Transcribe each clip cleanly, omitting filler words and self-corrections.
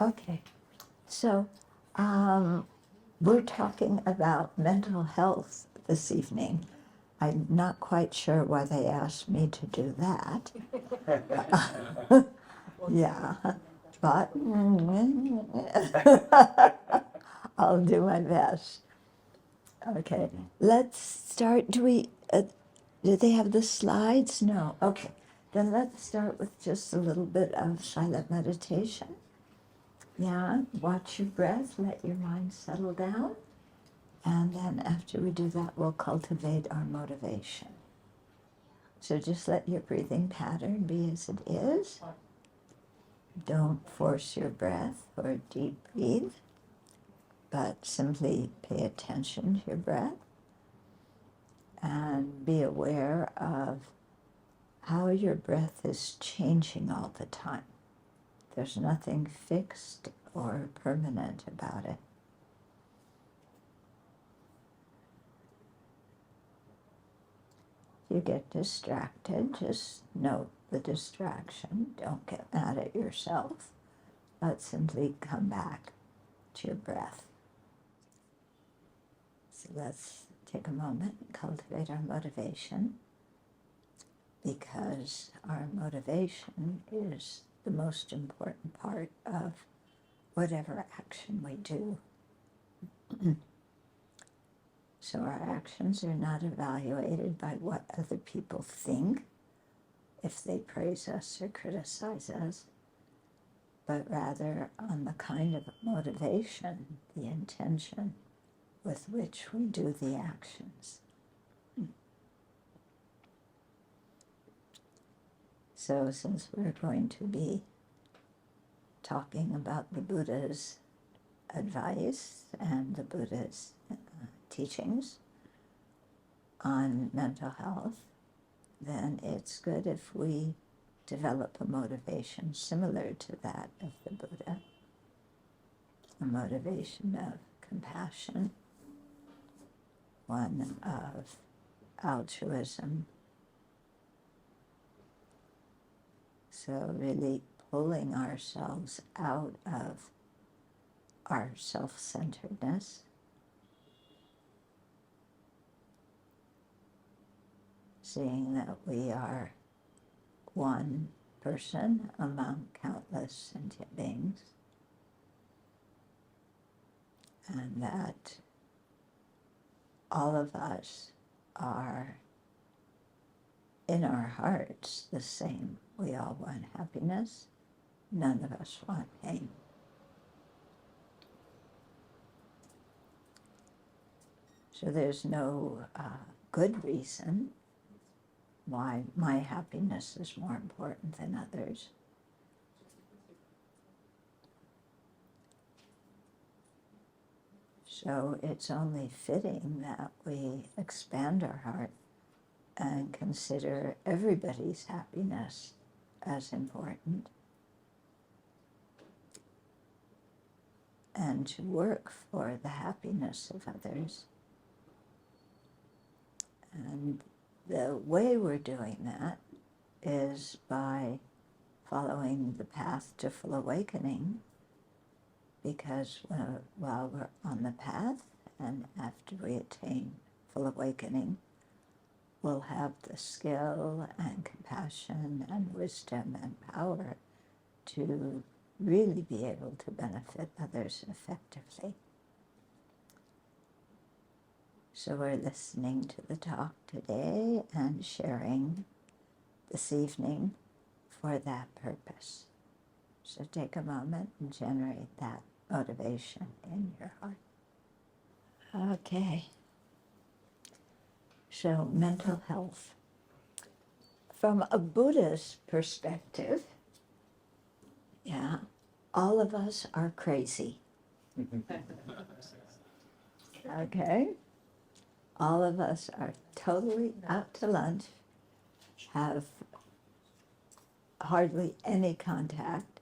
Okay, so we're talking about mental health this evening. I'm not quite sure why they asked me to do that. Yeah, but I'll do my best. Okay, let's start. Do they have the slides? No. Okay, then let's start with just a little bit of silent meditation. Yeah, watch your breath, let your mind settle down. And then after we do that, we'll cultivate our motivation. So just let your breathing pattern be as it is. Don't force your breath or deep breathe, but simply pay attention to your breath and be aware of how your breath is changing all the time. There's nothing fixed or permanent about it. If you get distracted, just note the distraction. Don't get mad at yourself, but simply come back to your breath. So let's take a moment and cultivate our motivation, because our motivation is the most important part of whatever action we do. So our actions are not evaluated by what other people think, if they praise us or criticize us, but rather on the kind of motivation, the intention with which we do the actions. So since we're going to be talking about the Buddha's advice and the Buddha's teachings on mental health, then it's good if we develop a motivation similar to that of the Buddha, a motivation of compassion, one of altruism. So really pulling ourselves out of our self-centeredness, seeing that we are one person among countless sentient beings, and that all of us are in our hearts the same. We all want happiness. None of us want pain. So there's no good reason why my happiness is more important than others. So it's only fitting that we expand our heart and consider everybody's happiness as important, and to work for the happiness of others. And the way we're doing that is by following the path to full awakening, because while we're on the path and after we attain full awakening, we'll have the skill and compassion and wisdom and power to really be able to benefit others effectively. So we're listening to the talk today and sharing this evening for that purpose. So take a moment and generate that motivation in your heart. Okay. So mental health. From a Buddhist perspective, all of us are crazy. Okay? All of us are totally out to lunch, have hardly any contact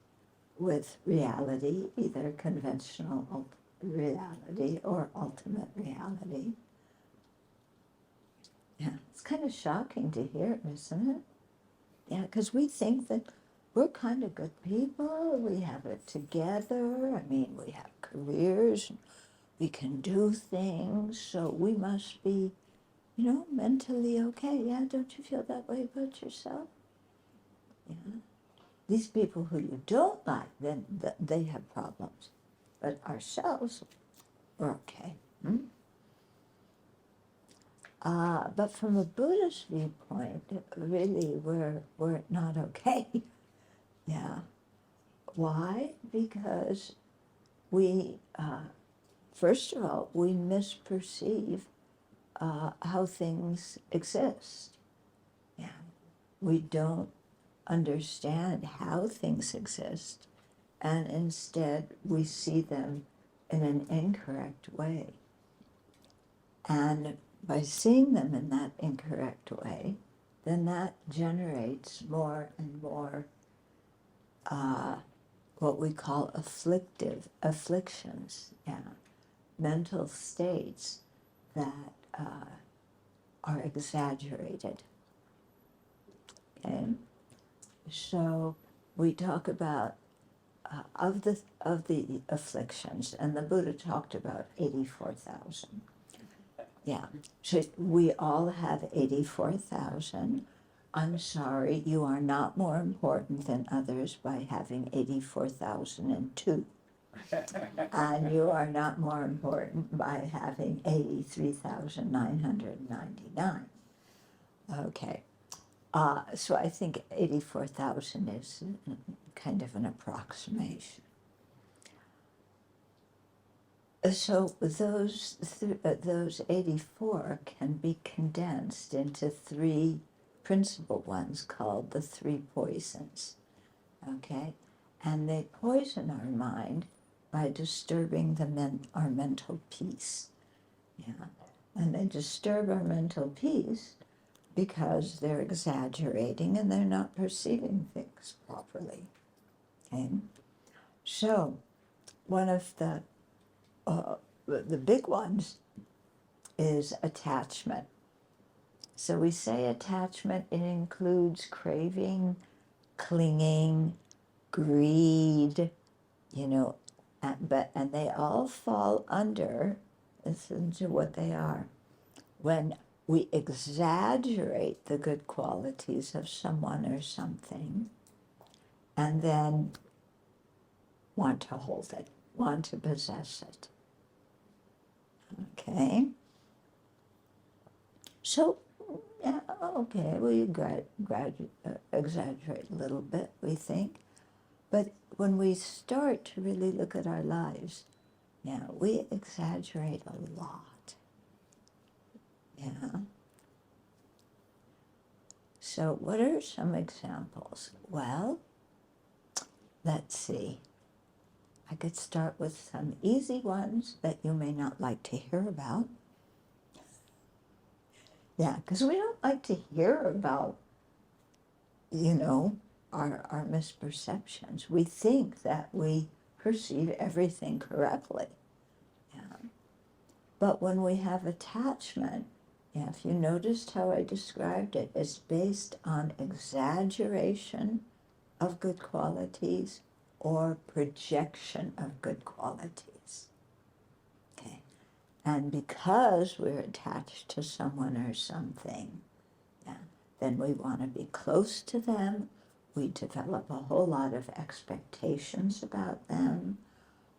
with reality, either conventional reality or ultimate reality. Yeah, it's kind of shocking to hear, isn't it? Yeah, because we think that we're kind of good people. We have it together. I mean, we have careers. We can do things. So we must be, mentally okay. Yeah, don't you feel that way about yourself? Yeah. These people who you don't like, then they have problems. But ourselves, we're okay. But from a Buddhist viewpoint, really, we're not okay. Yeah. Why? Because we, first of all, we misperceive how things exist. Yeah. We don't understand how things exist, and instead we see them in an incorrect way. And by seeing them in that incorrect way, then that generates more and more what we call afflictions, mental states that are exaggerated. Okay? So we talk about of the afflictions, and the Buddha talked about 84,000. Yeah, so we all have 84,000. I'm sorry, you are not more important than others by having 84,002. And you are not more important by having 83,999. Okay, so I think 84,000 is kind of an approximation. So those 84 can be condensed into three principal ones called the three poisons, okay? And they poison our mind by disturbing our mental peace, yeah? And they disturb our mental peace because they're exaggerating and they're not perceiving things properly, okay? So one of the big ones is attachment. So we say attachment, it includes craving, clinging, greed, and they all fall under, listen to what they are, when we exaggerate the good qualities of someone or something and then want to hold it, want to possess it. Okay? So, yeah, okay, we exaggerate a little bit, we think. But when we start to really look at our lives, we exaggerate a lot. Yeah. So what are some examples? Well, let's see. I could start with some easy ones that you may not like to hear about. Yeah, because we don't like to hear about, our misperceptions. We think that we perceive everything correctly. Yeah. But when we have attachment, if you noticed how I described it, it's based on exaggeration of good qualities or projection of good qualities. Okay. And because we're attached to someone or something, then we want to be close to them. We develop a whole lot of expectations about them.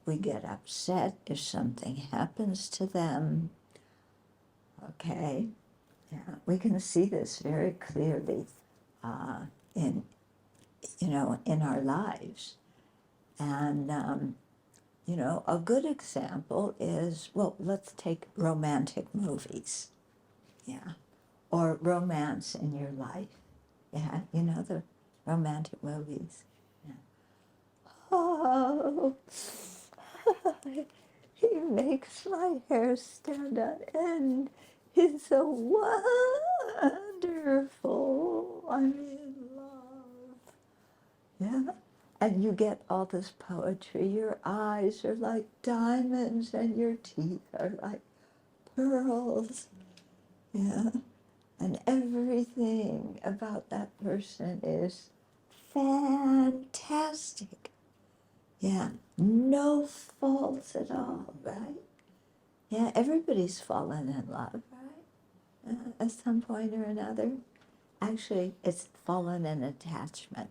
We get upset if something happens to them. Okay, we can see this very clearly in our lives. And a good example is, well, let's take romantic movies. Yeah. Or romance in your life. Yeah, the romantic movies. Yeah. Oh, he makes my hair stand on end. He's so wonderful. I'm in love. Yeah. And you get all this poetry. Your eyes are like diamonds and your teeth are like pearls. Yeah. And everything about that person is fantastic. Yeah, no faults at all, right? Yeah, everybody's fallen in love, right? At some point or another. Actually, it's fallen in attachment.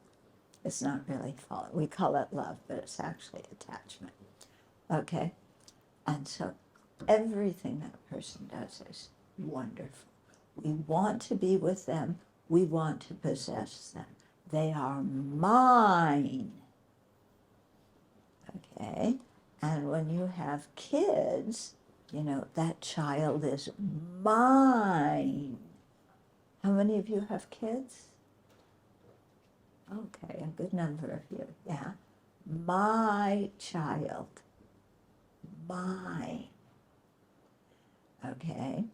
It's not really fallen. We call it love, but it's actually attachment. Okay? And so everything that person does is wonderful. We want to be with them. We want to possess them. They are mine. Okay? And when you have kids, you know, that child is mine. How many of you have kids? Okay, a good number of you, yeah. My child. Mine. Okay?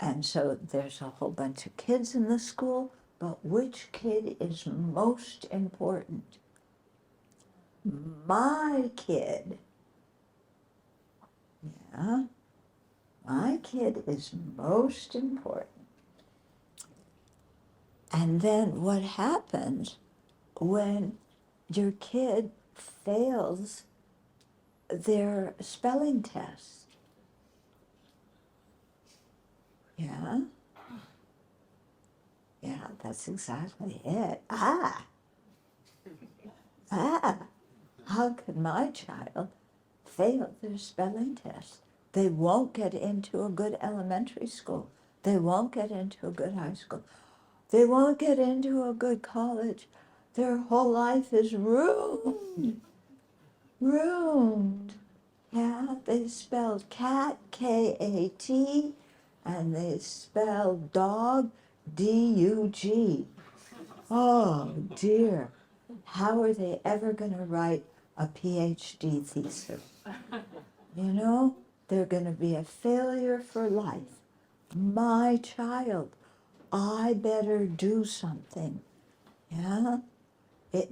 And so there's a whole bunch of kids in the school, but which kid is most important? My kid. Yeah, my kid is most important. And then what happens when your kid fails their spelling test? Yeah? Yeah, that's exactly it. How could my child fail their spelling test? They won't get into a good elementary school. They won't get into a good high school. They won't get into a good college. Their whole life is ruined. Ruined. Yeah, they spelled cat, K-A-T, and they spelled dog, D-U-G. Oh, dear. How are they ever going to write a PhD thesis? You know, they're going to be a failure for life. My child, I better do something. Yeah?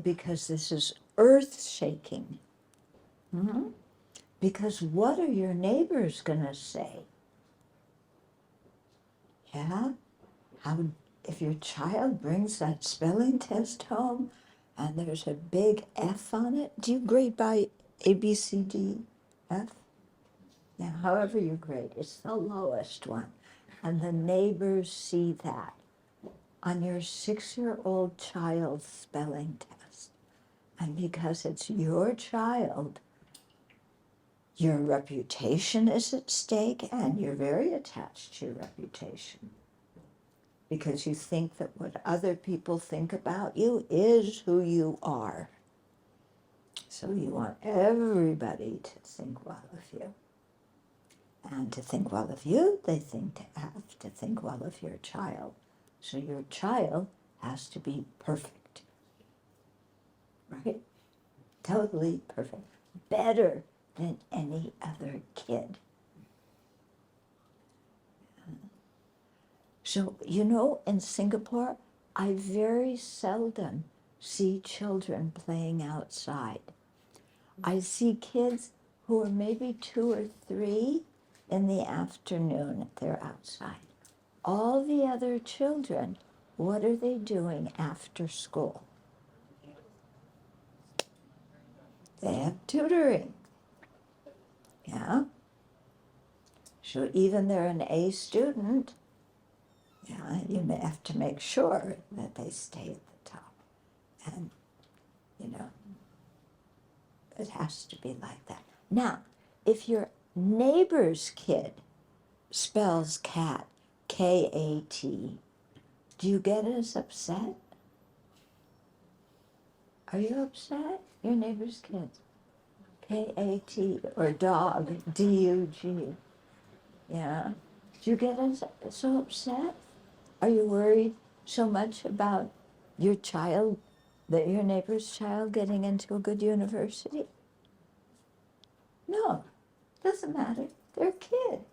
Because this is earth-shaking. Mm-hmm. Because what are your neighbors going to say? Yeah? If your child brings that spelling test home and there's a big F on it, do you grade by A, B, C, D, F? Yeah, however you grade, it's the lowest one. And the neighbors see that on your 6-year-old child's spelling test. And because it's your child, your reputation is at stake, and you're very attached to your reputation. Because you think that what other people think about you is who you are. So you want everybody to think well of you. And to think well of you, they have to think well of your child. So your child has to be perfect. Right? Totally perfect. Better than any other kid. So, you know, in Singapore, I very seldom see children playing outside. I see kids who are maybe 2 or 3 in the afternoon, they're outside. All the other children, what are they doing after school? They have tutoring. Yeah? So even they're an A student, yeah, you may have to make sure that they stay at the top. And, you know, it has to be like that. Now, if your neighbor's kid spells cat, K-A-T, do you get as upset? Are you upset? Your neighbor's kid, K-A-T, or dog, D-U-G. Yeah. Do you get so upset? Are you worried so much about your child, that your neighbor's child getting into a good university? No, doesn't matter. They're a kid.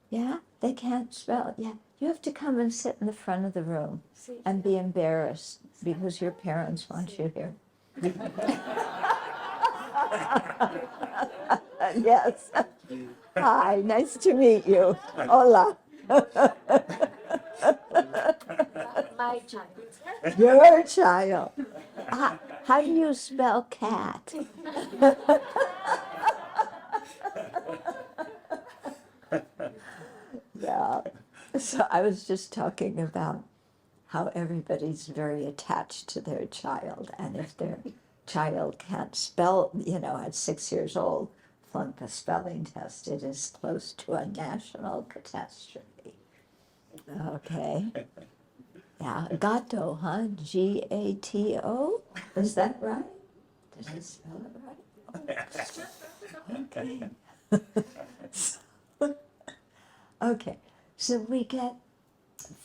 Yeah, they can't spell. Yeah, you have to come and sit in the front of the room and be embarrassed because your parents want you here. Yes. Hi, nice to meet you. Hola. My child. Your child. how do you spell cat? Yeah. So I was just talking about how everybody's very attached to their child, and if their child can't spell, at 6 years old, flunk the spelling test, it is close to a national catastrophe. Okay. Yeah, gato, huh? Gato? Is that right? Did I spell it right? Okay. Okay, so we get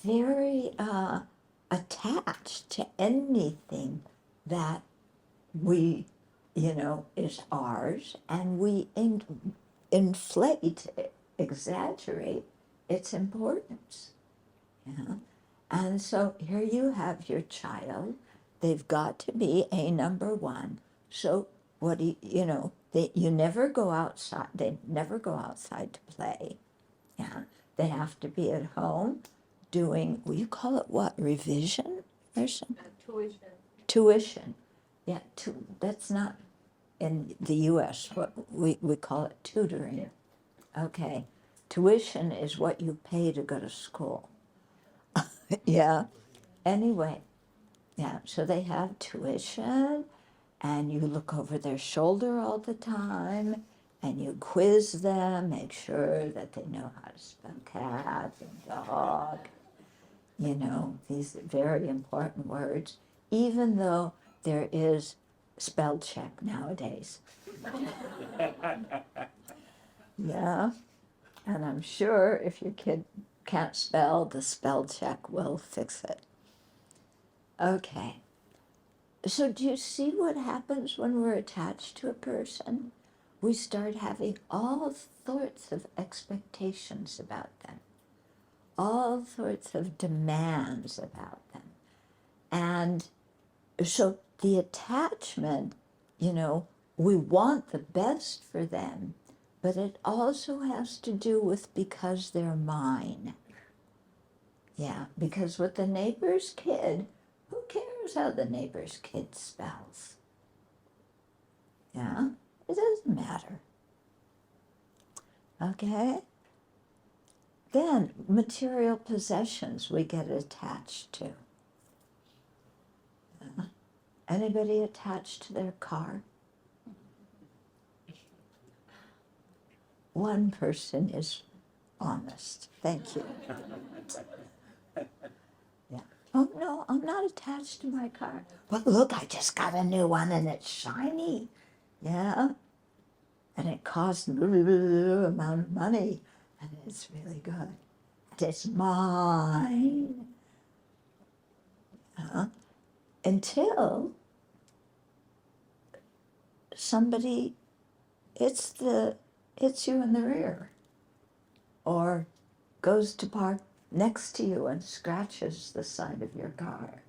very attached to anything that we, is ours, and we inflate, exaggerate its importance. Yeah. And so here you have your child. They've got to be a number one. So what do you never go outside. They never go outside to play. Yeah. They have to be at home doing, you call it what, revision or something? Tuition. Tuition. Yeah, that's not in the US, what we call it tutoring. Okay. Tuition is what you pay to go to school. Yeah. Anyway, yeah, so they have tuition, and you look over their shoulder all the time, and you quiz them, make sure that they know how to spell cat and dog, these very important words, even though there is spell check nowadays. Yeah, and I'm sure if your kid can't spell, the spell check will fix it. Okay. So do you see what happens when we're attached to a person? We start having all sorts of expectations about them, all sorts of demands about them. And so the attachment, we want the best for them, but it also has to do with because they're mine. Yeah, because with the neighbor's kid, who cares how the neighbor's kid spells? Yeah, it doesn't matter. Okay? Then material possessions we get attached to. Anybody attached to their car? One person is honest. Thank you. Yeah. Oh no, I'm not attached to my car. But look, I just got a new one and it's shiny. Yeah. And it costs amount of money, and it's really good. And it's mine. Until somebody hits you in the rear, or goes to park next to you and scratches the side of your car.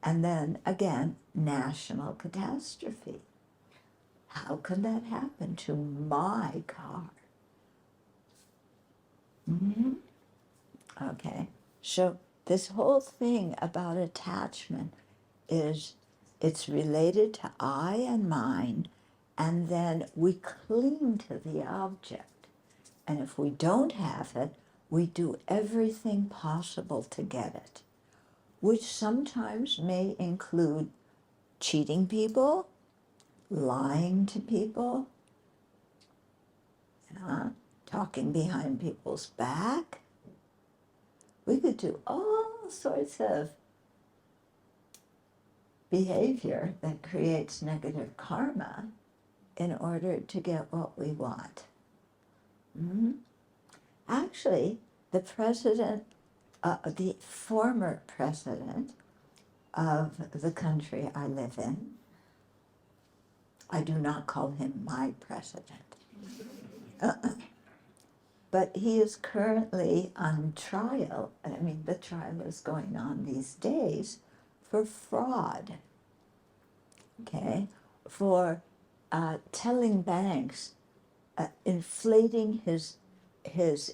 And then again, national catastrophe. How could that happen to my car? Mm-hmm. Okay, so this whole thing about attachment is it's related to I and mine, and then we cling to the object. And if we don't have it, we do everything possible to get it, which sometimes may include cheating people, lying to people, talking behind people's back. We could do all sorts of behavior that creates negative karma in order to get what we want. Mm-hmm. Actually, the former president of the country I live in, I do not call him my president, but he is currently on trial. I mean, the trial is going on these days for fraud, okay, for telling banks, inflating his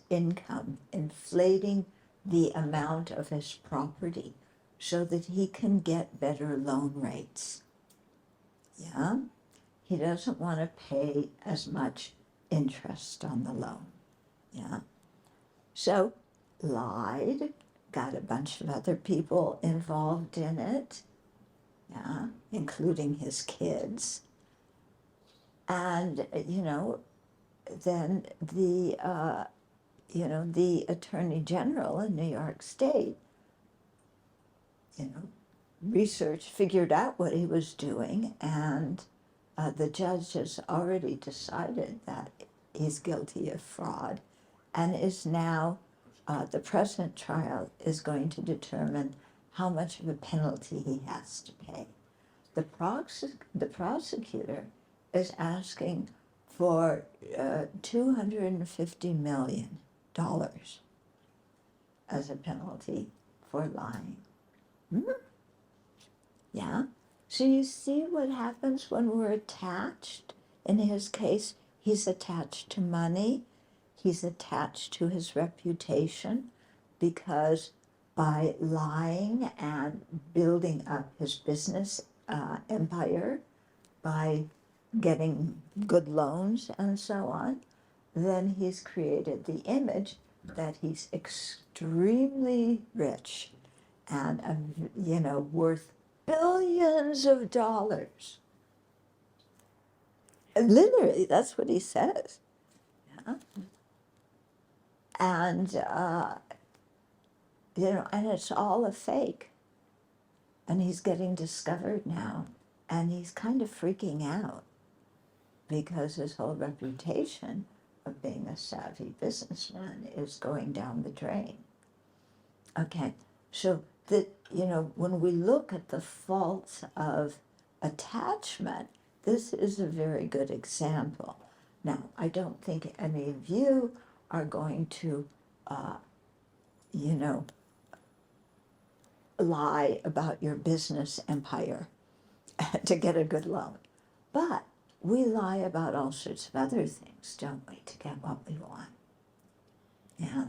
income, inflating the amount of his property so that he can get better loan rates. Yeah? He doesn't want to pay as much interest on the loan. Yeah? So, lied, got a bunch of other people involved in it, yeah, including his kids. And, then the Attorney General in New York State, figured out what he was doing, and the judge has already decided that he's guilty of fraud, and is now, the present trial is going to determine how much of a penalty he has to pay. The prosecutor is asking for $250 million as a penalty for lying. Yeah? So you see what happens when we're attached? In his case, he's attached to money. He's attached to his reputation, because by lying and building up his business empire, by getting good loans and so on, then he's created the image that he's extremely rich and, worth billions of dollars. And literally, that's what he says. Yeah? And, and it's all a fake. And he's getting discovered now. And he's kind of freaking out, because his whole reputation of being a savvy businessman is going down the drain. Okay, so when we look at the faults of attachment, this is a very good example. Now, I don't think any of you are going to, lie about your business empire to get a good loan. But we lie about all sorts of other things, don't we, to get what we want. Yeah?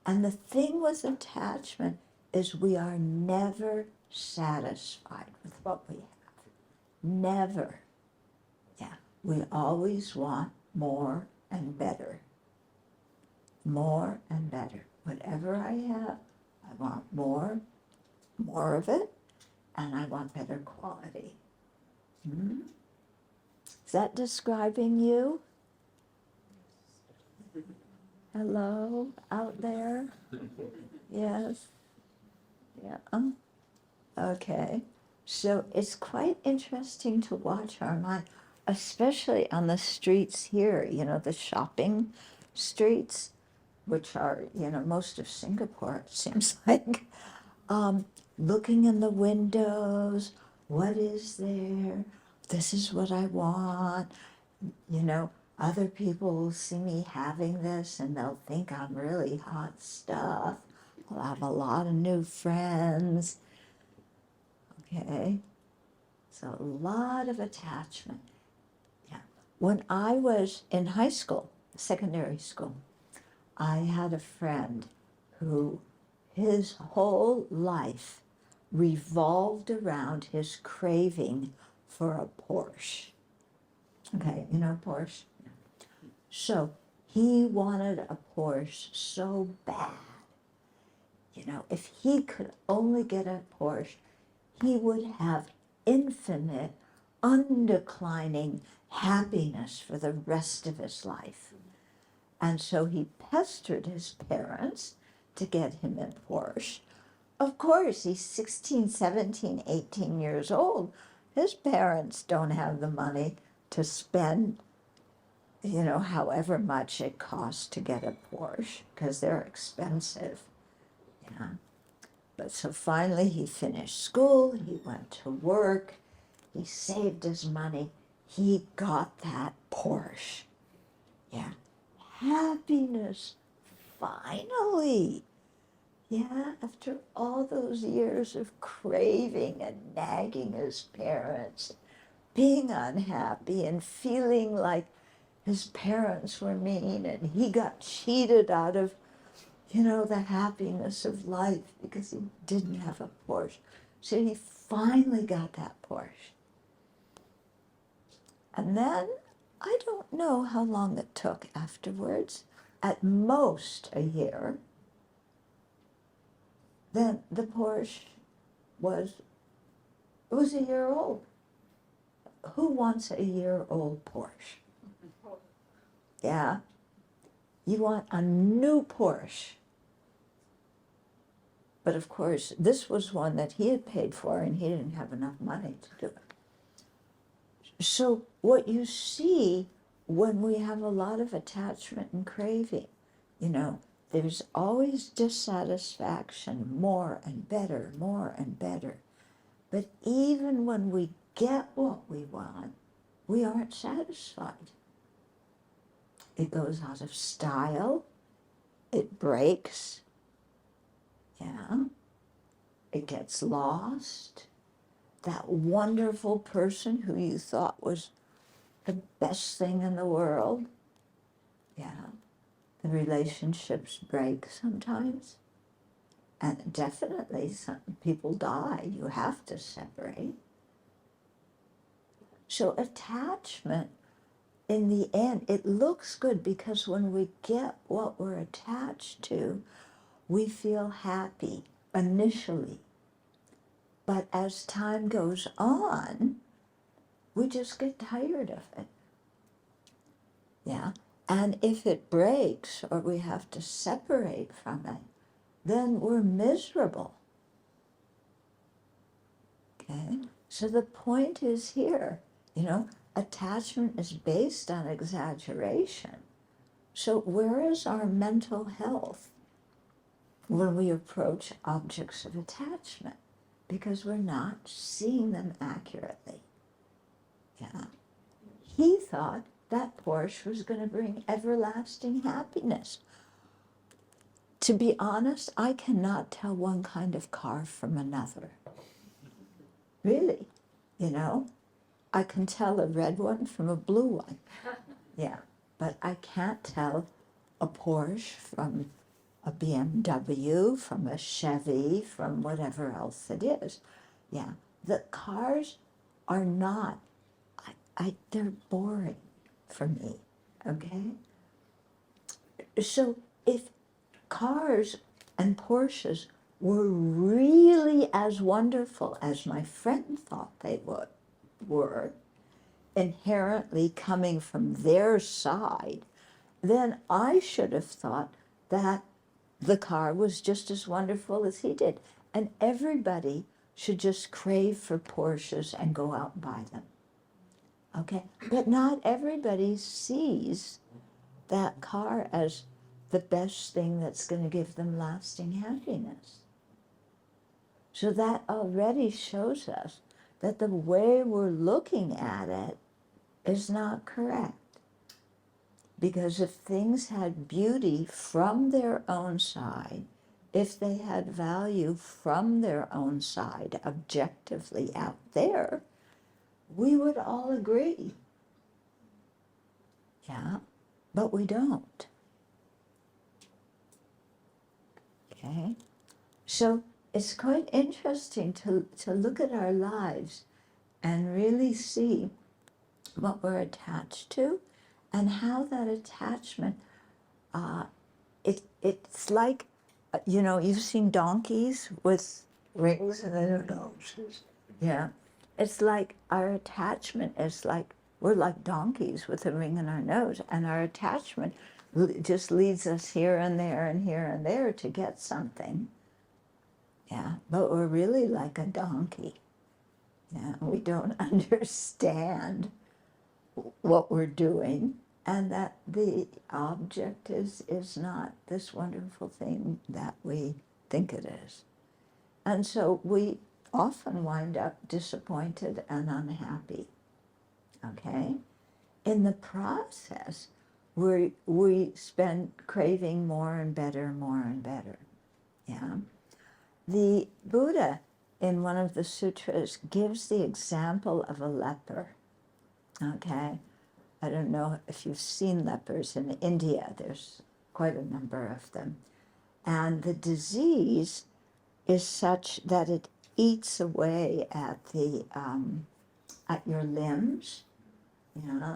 And the thing with attachment is we are never satisfied with what we have. Never. Yeah. We always want more and better. More and better. Whatever I have, I want more of it, and I want better quality. Mm-hmm. Is that describing you? Hello, out there? Yes? Yeah. Okay. So it's quite interesting to watch our mind, especially on the streets here, the shopping streets, which are, most of Singapore, it seems like. Looking in the windows, what is there? This is what I want. Other people will see me having this and they'll think I'm really hot stuff. I'll have a lot of new friends. Okay, so a lot of attachment. Yeah. When I was in high school, secondary school, I had a friend who his whole life revolved around his craving for a Porsche. Okay, Porsche? So he wanted a Porsche so bad. If he could only get a Porsche, he would have infinite, undeclining happiness for the rest of his life. And so he pestered his parents to get him a Porsche. Of course, he's 16, 17, 18 years old. His parents don't have the money to spend, however much it costs to get a Porsche, because they're expensive. Yeah. But so finally he finished school, he went to work, he saved his money, he got that Porsche. Yeah. Happiness, finally. Yeah, after all those years of craving and nagging his parents, being unhappy and feeling like his parents were mean and he got cheated out of, you know, the happiness of life because he didn't have a Porsche. So he finally got that Porsche. And then I don't know how long it took afterwards, at most a year. Then the Porsche was a year old. Who wants a year-old Porsche? Yeah. You want a new Porsche. But of course, this was one that he had paid for and he didn't have enough money to do it. So what you see when we have a lot of attachment and craving, you know, there's always dissatisfaction, more and better, more and better. But even when we get what we want, we aren't satisfied. It goes out of style, it breaks, yeah, it gets lost. That wonderful person who you thought was the best thing in the world, yeah, the relationships break sometimes. And definitely some people die, you have to separate. So attachment, in the end, it looks good because when we get what we're attached to, we feel happy initially. But as time goes on, we just get tired of it. Yeah. And if it breaks or we have to separate from it, then we're miserable. Okay? So the point is here, you know, attachment is based on exaggeration. So where is our mental health when we approach objects of attachment? Because we're not seeing them accurately. Yeah. He thought that Porsche was going to bring everlasting happiness. To be honest, I cannot tell one kind of car from another. Really, you know? I can tell a red one from a blue one. Yeah, but I can't tell a Porsche from a BMW, from a Chevy, from whatever else it is. Yeah, the cars are not, they're boring for me, okay? So if cars and Porsches were really as wonderful as my friend thought they were, inherently coming from their side, then I should have thought that the car was just as wonderful as he did. And everybody should just crave for Porsches and go out and buy them. Okay? But not everybody sees that car as the best thing that's going to give them lasting happiness. So that already shows us that the way we're looking at it is not correct. Because if things had beauty from their own side, if they had value from their own side, objectively out there, we would all agree. Yeah, but we don't. Okay? So it's quite interesting to look at our lives and really see what we're attached to and how that attachment, it's like, you know, you've seen donkeys with rings in their noses. Yeah. It's like our attachment is like, we're like donkeys with a ring in our nose, and our attachment just leads us here and there and here and there to get something. Yeah, but we're really like a donkey. Yeah, we don't understand what we're doing, and that the object is not this wonderful thing that we think it is. And so we often wind up disappointed and unhappy, okay? In the process, we spend craving more and better, yeah? The Buddha, in one of the sutras, gives the example of a leper, okay? I don't know if you've seen lepers in India. There's quite a number of them. And the disease is such that it eats away at your limbs,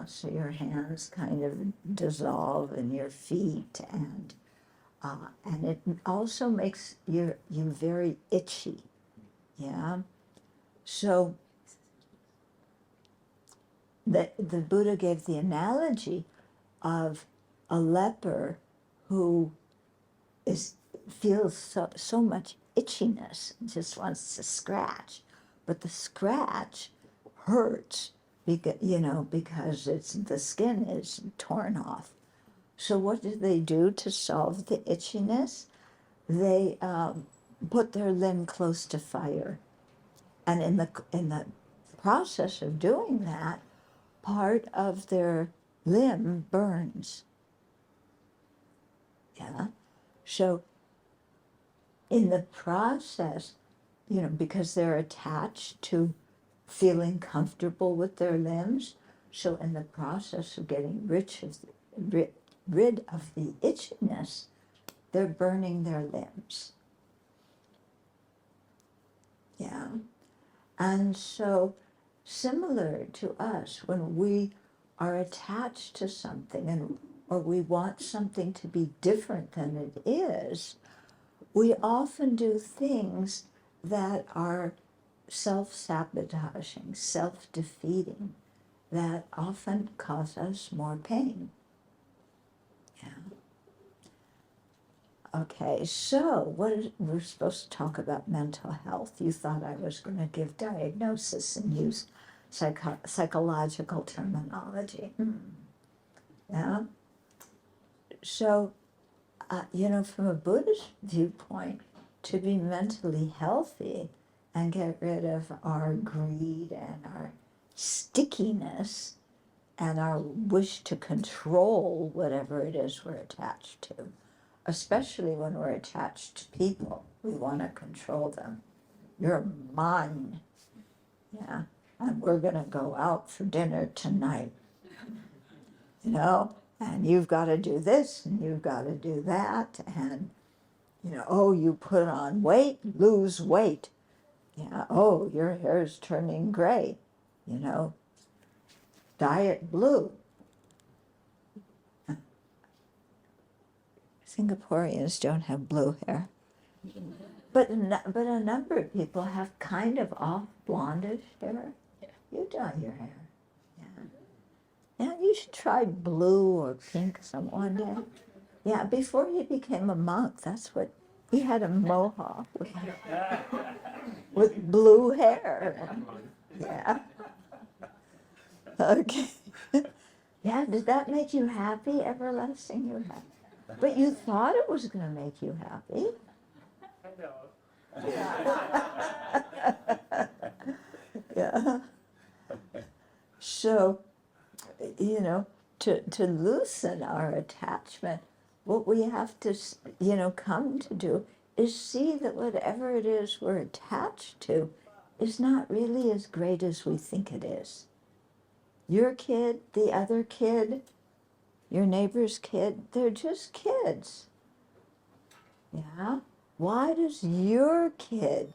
so your hands kind of dissolve in your feet, and it also makes you very itchy, yeah. So the Buddha gave the analogy of a leper who feels so much itchiness and just wants to scratch, but the scratch hurts because the skin is torn off. So what do they do to solve the itchiness? They put their limb close to fire, and in the process of doing that, part of their limb burns. Yeah. So in the process, because they're attached to feeling comfortable with their limbs, so in the process of getting rid of the itchiness, they're burning their limbs. Yeah. And so similar to us, when we are attached to something or we want something to be different than it is, we often do things that are self-sabotaging, self-defeating, that often cause us more pain. Yeah. Okay, so we're supposed to talk about mental health. You thought I was going to give diagnosis and use psychological terminology. Yeah. So, from a Buddhist viewpoint, to be mentally healthy and get rid of our greed and our stickiness and our wish to control whatever it is we're attached to, especially when we're attached to people. We want to control them. You're mine. Yeah. And we're going to go out for dinner tonight. And you've got to do this and you've got to do that. And, oh, you put on weight, lose weight. Yeah. Oh, your hair's turning gray. Diet blue. Singaporeans don't have blue hair. But a number of people have kind of off blondish hair. Yeah. You dye your hair. Yeah. Yeah, you should try blue or pink one day. Yeah, before he became a monk, that's what he had, a mohawk with blue hair. Yeah. Okay. Yeah, did that make you happy? Everlasting, you happy? But you thought it was going to make you happy. Yeah. So, to loosen our attachment, what we have to, come to do is see that whatever it is we're attached to is not really as great as we think it is. Your kid, the other kid, your neighbor's kid, they're just kids. Yeah? Why does your kid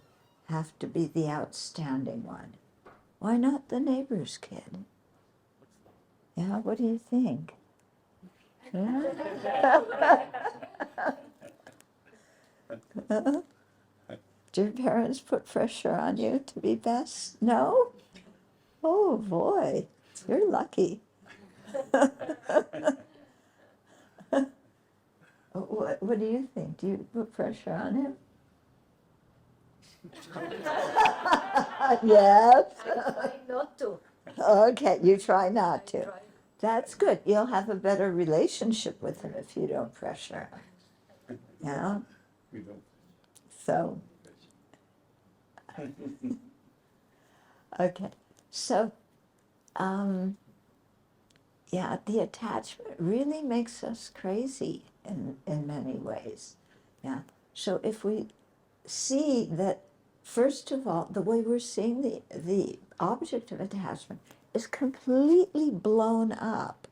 have to be the outstanding one? Why not the neighbor's kid? Yeah, what do you think? Yeah? Do your parents put pressure on you to be best? No? Oh boy, you're lucky. What do you think? Do you put pressure on him? Yes. I try not to. Okay, you try not to. That's good. You'll have a better relationship with him if you don't pressure him. Yeah? We don't. So, okay. So, yeah, the attachment really makes us crazy in many ways. Yeah. So if we see that, first of all, the way we're seeing the object of attachment is completely blown up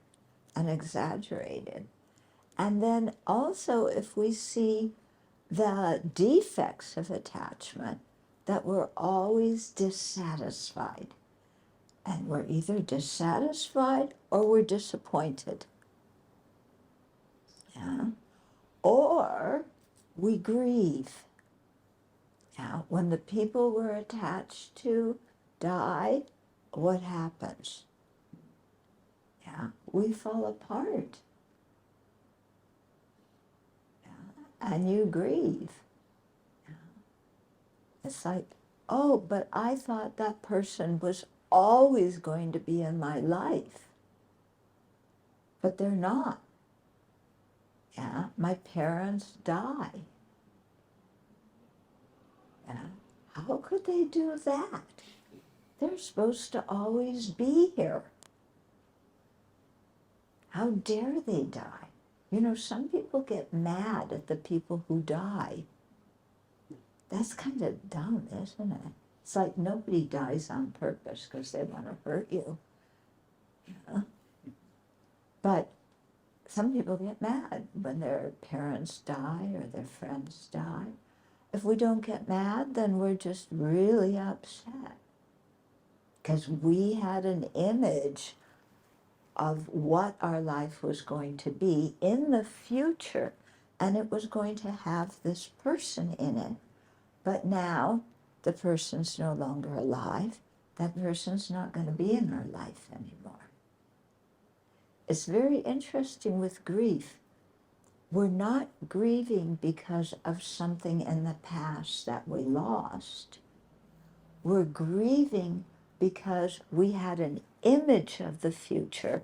and exaggerated. And then also if we see the defects of attachment, that we're always dissatisfied. And we're either dissatisfied or we're disappointed. Yeah? Or we grieve. Yeah? When the people we're attached to die, what happens? Yeah? We fall apart. Yeah? And you grieve. Yeah? It's like, oh, but I thought that person was always going to be in my life. But they're not. Yeah, my parents die. Yeah, how could they do that? They're supposed to always be here. How dare they die? You know, some people get mad at the people who die. That's kind of dumb, isn't it? It's like nobody dies on purpose because they want to hurt you. Yeah? But some people get mad when their parents die or their friends die. If we don't get mad, then we're just really upset because we had an image of what our life was going to be in the future, and it was going to have this person in it. But now the person's no longer alive. That person's not going to be in our life anymore. It's very interesting with grief. We're not grieving because of something in the past that we lost. We're grieving because we had an image of the future,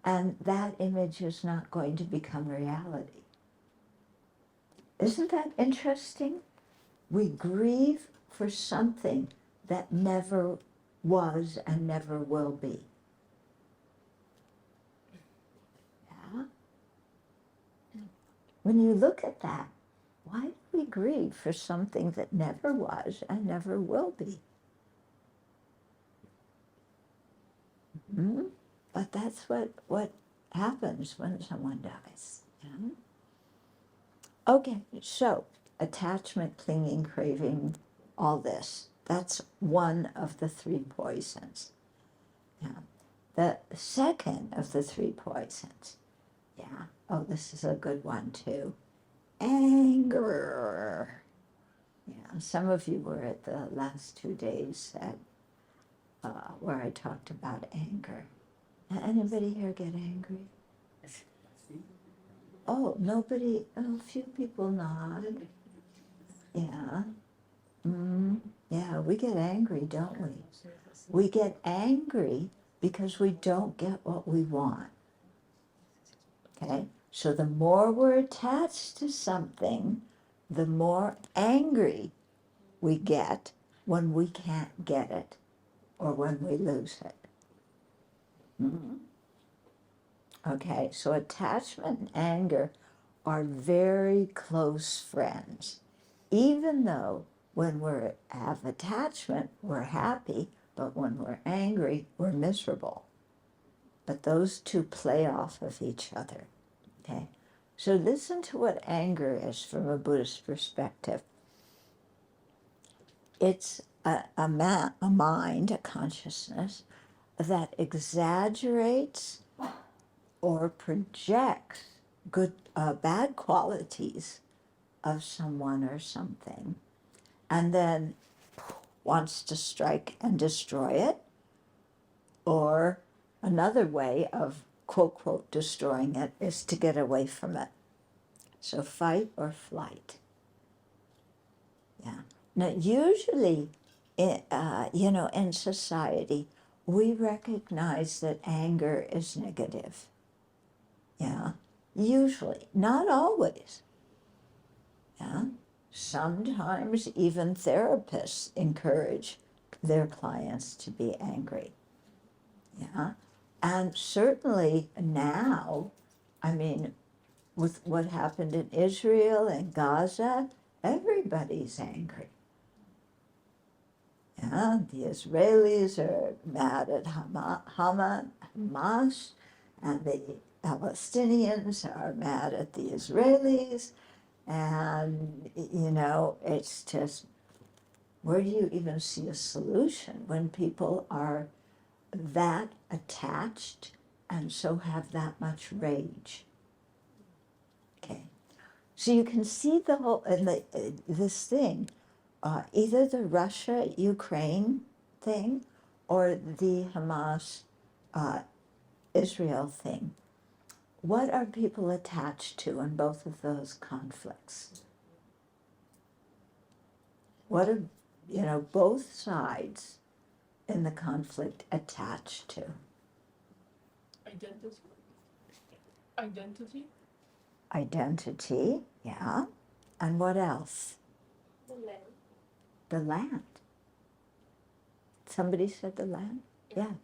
and that image is not going to become reality. Isn't that interesting? We grieve for something that never was and never will be. Yeah? When you look at that, why do we grieve for something that never was and never will be? Mm-hmm. But that's what happens when someone dies. Yeah? Okay, so attachment, clinging, craving, all this. That's one of the three poisons. Yeah. The second of the three poisons, yeah, oh, this is a good one too. Anger. Yeah, some of you were at the last 2 days at where I talked about anger. Anybody here get angry? Oh, nobody, oh, a few people nodded. Yeah. Yeah, we get angry, don't we? We get angry because we don't get what we want. Okay? So the more we're attached to something, the more angry we get when we can't get it or when we lose it. Mm-hmm. Okay, so attachment and anger are very close friends. Even though when we have attachment, we're happy, but when we're angry, we're miserable. But those two play off of each other. Okay, so listen to what anger is from a Buddhist perspective. It's a mind, a consciousness, that exaggerates or projects bad qualities of someone or something, and then wants to strike and destroy it, or another way of quote, quote, destroying it is to get away from it. So fight or flight. Yeah. Now, usually, in society, we recognize that anger is negative. Yeah. Usually, not always. Yeah. Sometimes even therapists encourage their clients to be angry. Yeah. And certainly now, I mean, with what happened in Israel and Gaza, everybody's angry. Yeah, the Israelis are mad at Hamas, and the Palestinians are mad at the Israelis, And, you know, it's just, where do you even see a solution when people are that attached and so have that much rage? Okay. So you can see the whole, this thing, either the Russia-Ukraine thing or the Hamas-Israel thing. What are people attached to in both of those conflicts? What are, you know, both sides in the conflict attached to? Identity. Identity. Identity, yeah. And what else? The land. The land. Somebody said the land? Yeah.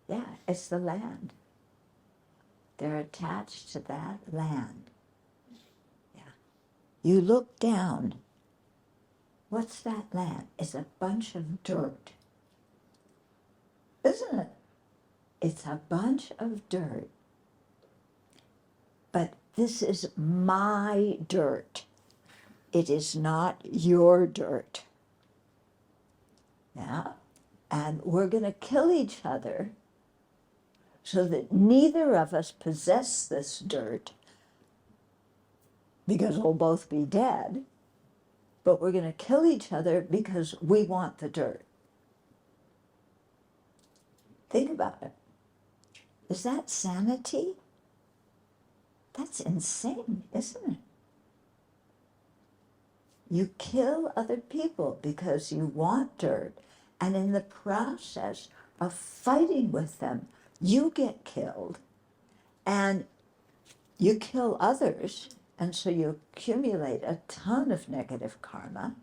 Yeah, it's the land. They're attached to that land. Yeah. You look down. What's that land? It's a bunch of dirt. Isn't it? It's a bunch of dirt. But this is my dirt. It is not your dirt. Yeah? And we're going to kill each other so that neither of us possess this dirt, because we'll both be dead, but we're going to kill each other because we want the dirt. Think about it. Is that sanity? That's insane, isn't it? You kill other people because you want dirt, and in the process of fighting with them, you get killed, and you kill others, and so you accumulate a ton of negative karma,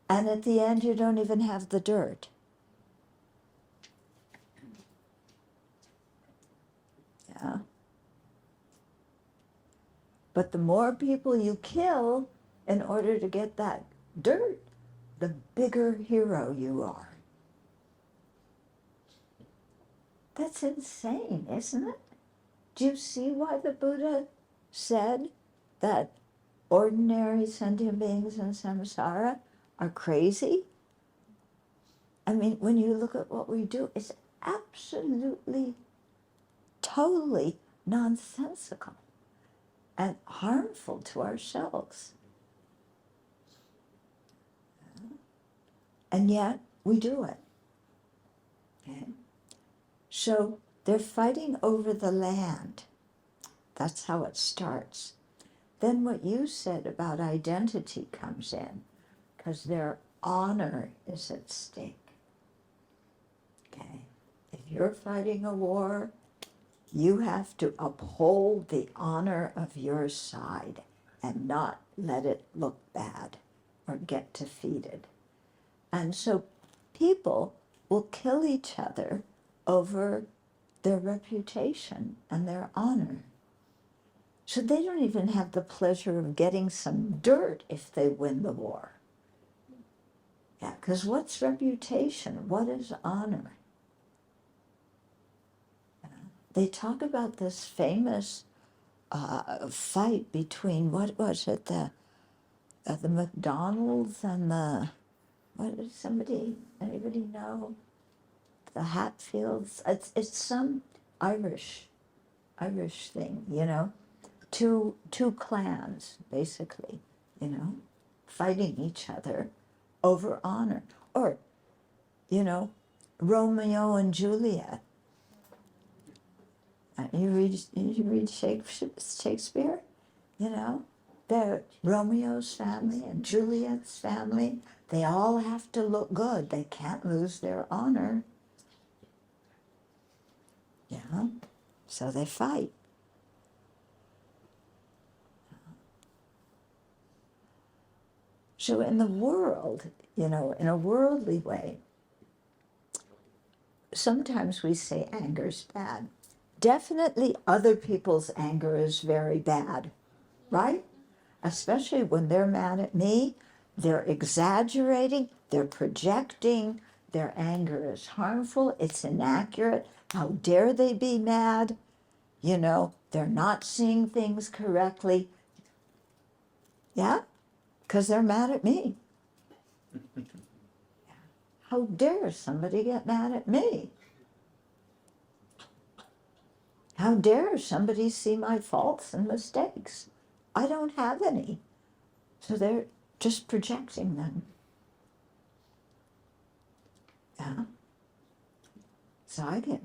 and at the end you don't even have the dirt. Yeah. But the more people you kill in order to get that dirt, the bigger hero you are. That's insane, isn't it? Do you see why the Buddha said that ordinary sentient beings in samsara are crazy? I mean, when you look at what we do, it's absolutely, totally nonsensical and harmful to ourselves. And yet, we do it. Okay? So, they're fighting over the land. That's how it starts. Then what you said about identity comes in, because their honor is at stake. Okay? If you're fighting a war, you have to uphold the honor of your side and not let it look bad or get defeated. And so people will kill each other over their reputation and their honor. So they don't even have the pleasure of getting some dirt if they win the war. Yeah, because what's reputation? What is honor? They talk about this famous fight between, what was it, the McDonald's and the, what is anybody know? The Hatfields? It's some Irish thing, you know? Two clans, basically, you know, fighting each other over honor. Or, you know, Romeo and Juliet. You read Shakespeare, you know, they're Romeo's family and Juliet's family. They all have to look good. They can't lose their honor. Yeah, so they fight. So in the world, you know, in a worldly way, sometimes we say anger's bad. Definitely other people's anger is very bad, right? Especially when they're mad at me, they're exaggerating, they're projecting, their anger is harmful, it's inaccurate. How dare they be mad? You know, they're not seeing things correctly. Yeah? Because they're mad at me. How dare somebody get mad at me? How dare somebody see my faults and mistakes? I don't have any. So they're just projecting them. Yeah? So I get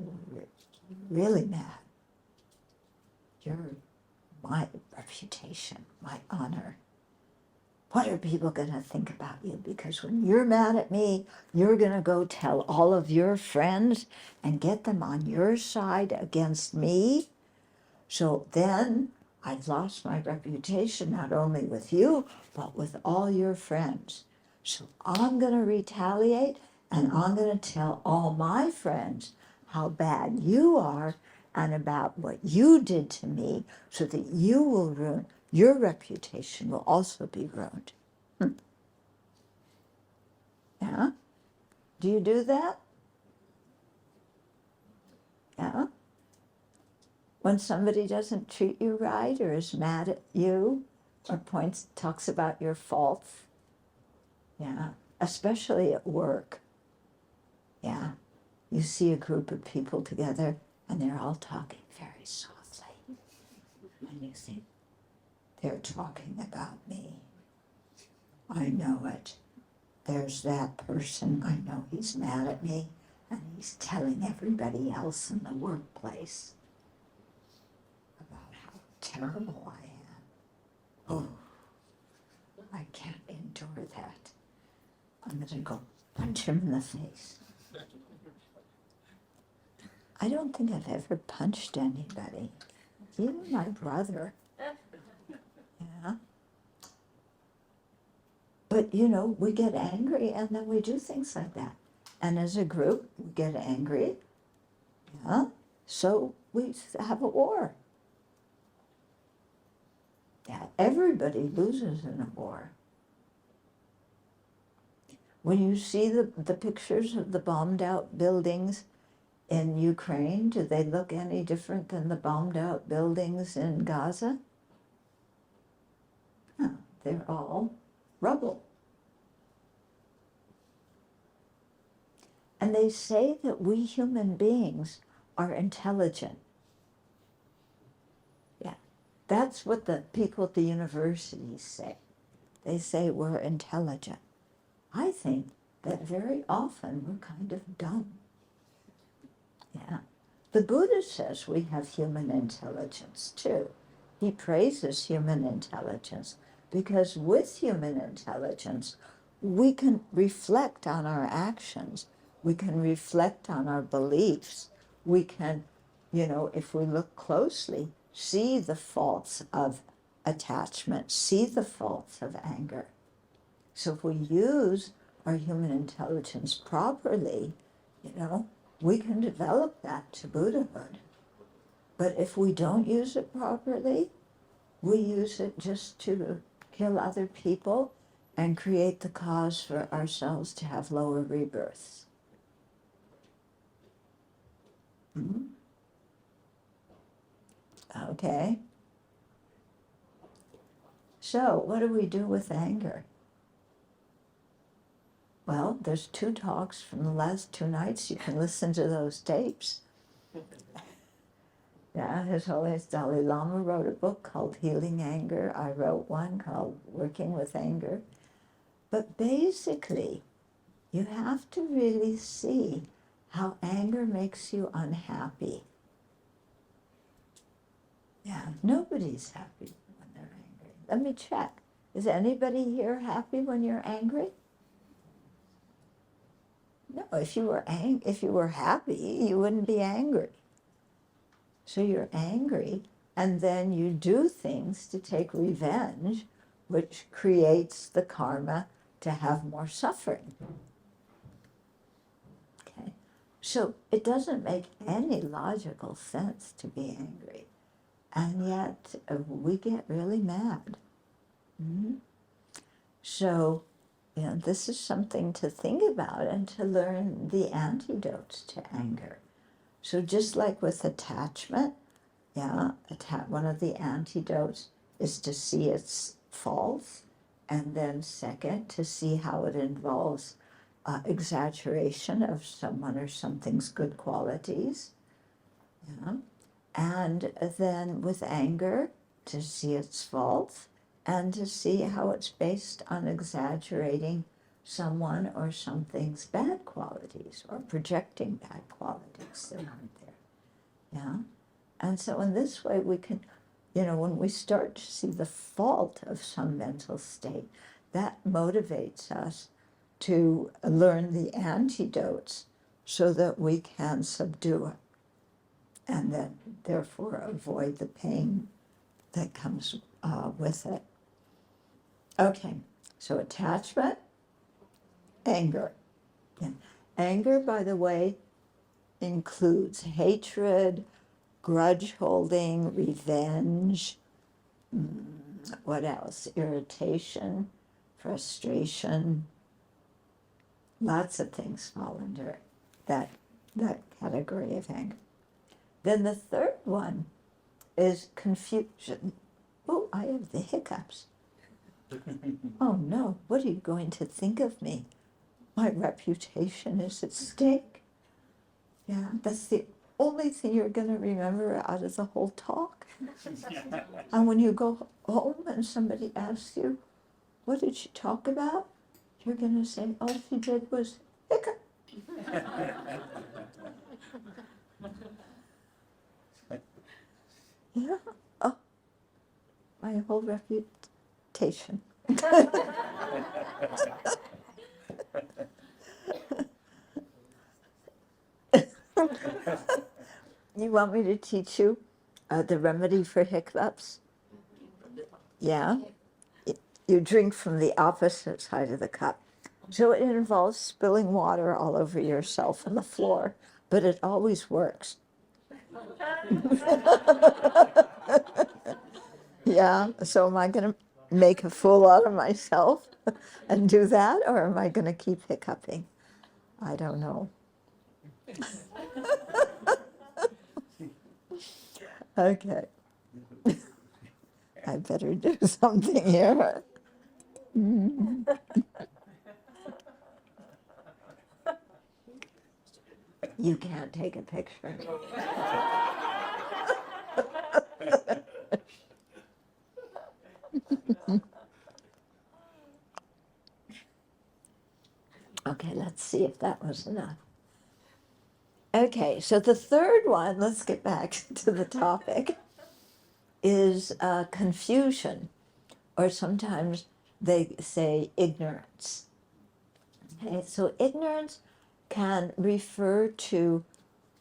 really mad. You're my reputation, my honor. What are people going to think about you? Because when you're mad at me, you're going to go tell all of your friends and get them on your side against me. So then I've lost my reputation not only with you, but with all your friends. So I'm going to retaliate, and I'm going to tell all my friends how bad you are and about what you did to me, so that you will ruin, your reputation will also be ruined. Yeah? Do you do that? Yeah? When somebody doesn't treat you right or is mad at you or talks about your faults. Yeah, especially at work. Yeah, you see a group of people together and they're all talking very softly. And you think, they're talking about me. I know it. There's that person, I know he's mad at me, and he's telling everybody else in the workplace about how terrible I am. Oh, I can't endure that. I'm going to go punch him in the face. I don't think I've ever punched anybody, even my brother. Yeah. But you know, we get angry and then we do things like that. And as a group, we get angry. Yeah. So we have a war. Yeah. Everybody loses in a war. When you see the pictures of the bombed out buildings in Ukraine, do they look any different than the bombed out buildings in Gaza? No, they're all rubble. And they say that we human beings are intelligent. Yeah, that's what the people at the universities say. They say we're intelligent. I think that very often we're kind of dumb. Yeah. The Buddha says we have human intelligence too. He praises human intelligence because with human intelligence, we can reflect on our actions. We can reflect on our beliefs. We can, if we look closely, see the faults of attachment, see the faults of anger. So if we use our human intelligence properly, we can develop that to Buddhahood. But if we don't use it properly, we use it just to kill other people and create the cause for ourselves to have lower rebirths. Mm-hmm. Okay. So what do we do with anger? Well, there's 2 talks from the last 2 nights. You can listen to those tapes. Yeah, His Holiness Dalai Lama wrote a book called Healing Anger. I wrote one called Working with Anger. But basically, you have to really see how anger makes you unhappy. Yeah, nobody's happy when they're angry. Let me check. Is anybody here happy when you're angry? No, if you were happy, you wouldn't be angry. So you're angry, and then you do things to take revenge, which creates the karma to have more suffering. Okay, so it doesn't make any logical sense to be angry, and yet we get really mad. Mm-hmm. So, this is something to think about and to learn the antidotes to anger. So just like with attachment, yeah, one of the antidotes is to see its false, and then second, to see how it involves exaggeration of someone or something's good qualities. Yeah. And then with anger, to see its faults, and to see how it's based on exaggerating someone or something's bad qualities or projecting bad qualities that aren't there. Yeah. And so in this way we can, when we start to see the fault of some mental state, that motivates us to learn the antidotes so that we can subdue it and then therefore avoid the pain that comes with it. Okay, so attachment, anger. And anger, by the way, includes hatred, grudge holding, revenge, what else? Irritation, frustration. Lots of things fall under that category of anger. Then the third one is confusion. Oh, I have the hiccups. Oh no, what are you going to think of me? My reputation is at stake. Yeah, that's the only thing you're going to remember out of the whole talk. And when you go home and somebody asks you, what did she talk about? You're going to say, all she did was hiccup. Yeah, oh, my whole reputation. You want me to teach you the remedy for hiccups? Yeah? You drink from the opposite side of the cup. So it involves spilling water all over yourself on the floor, but it always works. Yeah, so am I going to make a fool out of myself and do that, or am I going to keep hiccuping? I don't know. Okay. I better do something here. You can't take a picture. Okay, let's see if that was enough. Okay, so the third one, let's get back to the topic, is confusion, or sometimes they say ignorance. Okay, so ignorance can refer to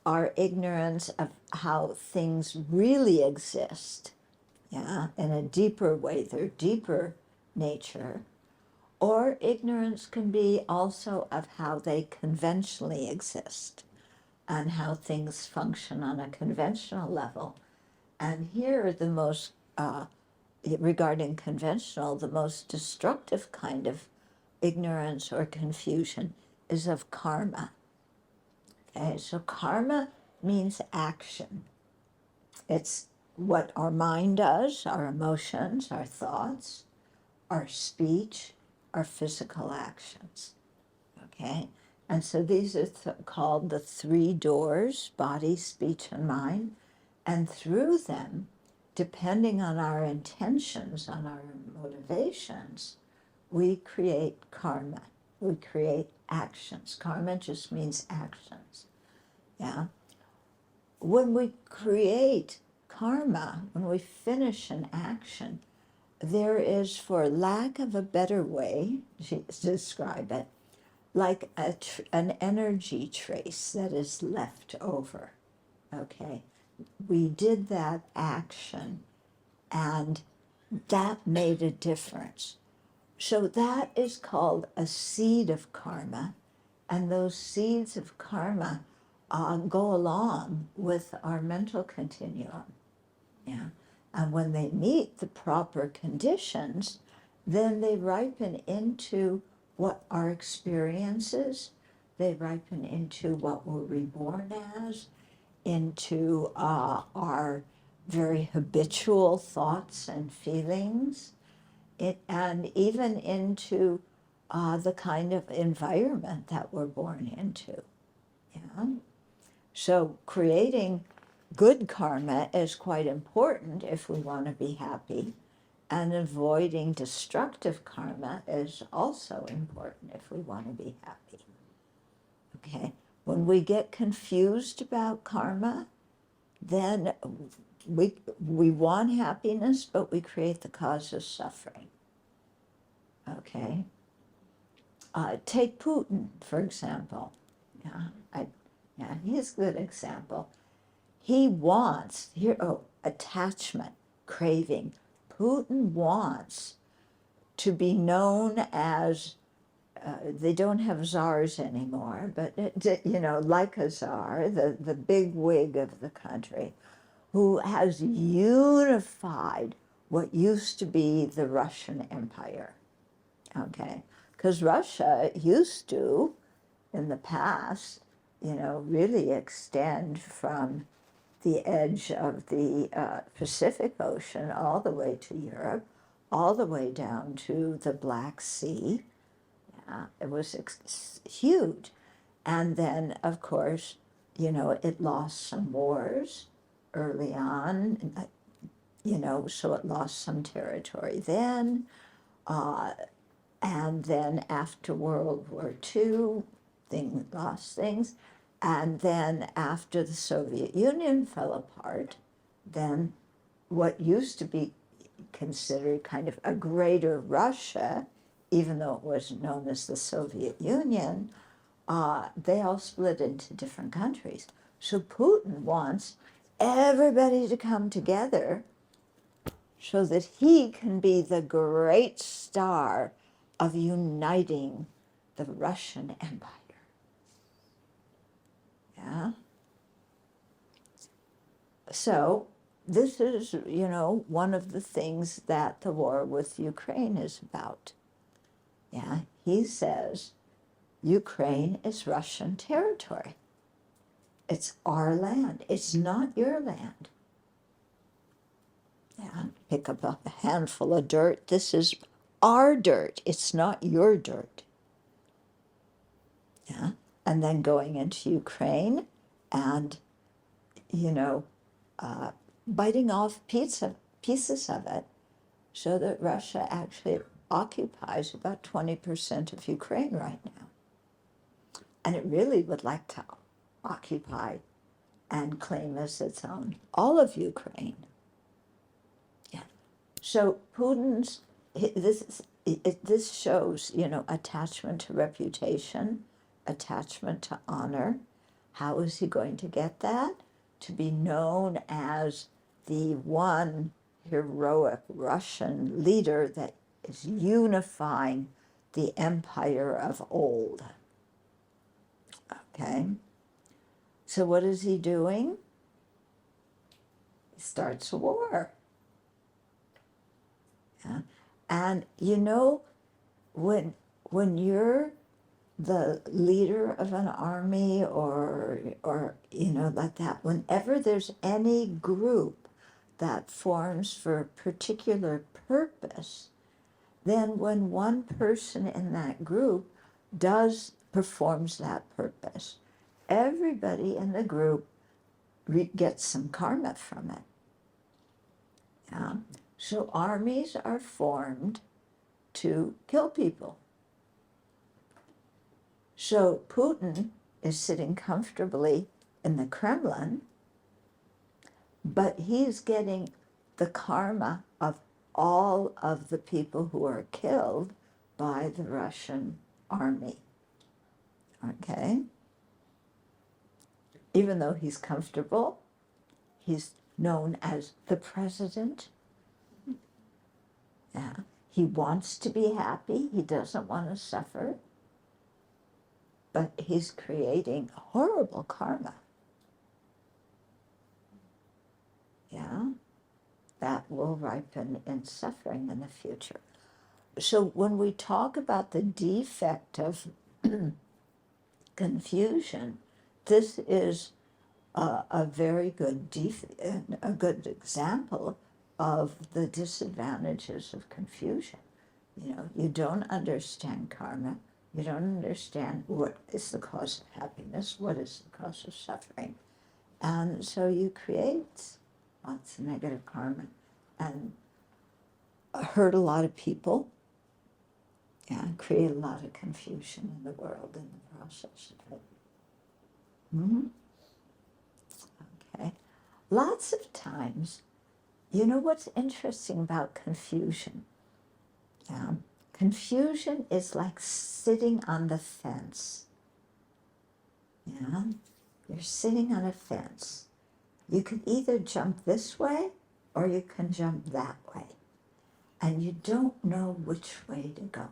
our ignorance of how things really exist, yeah, in a deeper way, their deeper nature. Or ignorance can be also of how they conventionally exist and how things function on a conventional level. And here, the most, regarding conventional, the most destructive kind of ignorance or confusion is of karma. Okay, so karma means action. It's what our mind does, our emotions, our thoughts, our speech, our physical actions. Okay, and so these are called the three doors: body, speech, and mind. And through them, depending on our intentions, on our motivations, we create karma. We create actions. Karma just means actions. Yeah. When we create karma, when we finish an action, there is, for lack of a better way to describe it, like an energy trace that is left over. Okay, we did that action and that made a difference. So that is called a seed of karma, and those seeds of karma go along with our mental continuum. Yeah, and when they meet the proper conditions, then they ripen into what our experience is. They ripen into what we're reborn as, into our very habitual thoughts and feelings. and even into the kind of environment that we're born into. Yeah? So creating good karma is quite important if we want to be happy, and avoiding destructive karma is also important if we want to be happy. Okay? When we get confused about karma, then we want happiness, but we create the cause of suffering. Okay? Take Putin, for example. Yeah, he's a good example. He wants, attachment, craving. Putin wants to be known as, they don't have czars anymore, but, like a czar, the big wig of the country, who has unified what used to be the Russian Empire. Okay? Because Russia used to, in the past, really extend from the edge of the Pacific Ocean all the way to Europe, all the way down to the Black Sea. It was huge. And then, of course, it lost some wars early on, so it lost some territory then. And then after World War II, lost things. And then after the Soviet Union fell apart, then what used to be considered kind of a greater Russia, even though it was known as the Soviet Union, they all split into different countries. So Putin wants everybody to come together so that he can be the great star of uniting the Russian Empire. Yeah? So this is, one of the things that the war with Ukraine is about. Yeah? He says Ukraine is Russian territory. It's our land. It's not your land. Yeah? Pick up a handful of dirt. This is our dirt. It's not your dirt. Yeah? And then going into Ukraine and, biting off pieces of it so that Russia actually occupies about 20% of Ukraine right now. And it really would like to occupy and claim as its own all of Ukraine. Yeah. So Putin's, this shows, attachment to reputation, attachment to honor. How is he going to get that? To be known as the one heroic Russian leader that is unifying the empire of old. Okay? So what is he doing? He starts a war. Yeah? And when you're the leader of an army or like that, whenever there's any group that forms for a particular purpose, then when one person in that group performs that purpose, everybody in the group gets some karma from it. Yeah? So armies are formed to kill people. So Putin is sitting comfortably in the Kremlin, but he's getting the karma of all of the people who are killed by the Russian army. Okay? Even though he's comfortable, he's known as the president. Yeah. He wants to be happy. He doesn't want to suffer. But he's creating horrible karma. Yeah? That will ripen in suffering in the future. So when we talk about the defect of confusion, this is a very good a good example of the disadvantages of confusion. You know, you don't understand karma. You don't understand what is the cause of happiness, what is the cause of suffering. And so you create lots of negative karma and hurt a lot of people, and create a lot of confusion in the world in the process of it. Mhm. Okay. Lots of times, you know what's interesting about confusion? Yeah. Confusion is like sitting on the fence. Yeah. You're sitting on a fence. You can either jump this way or you can jump that way. And you don't know which way to go.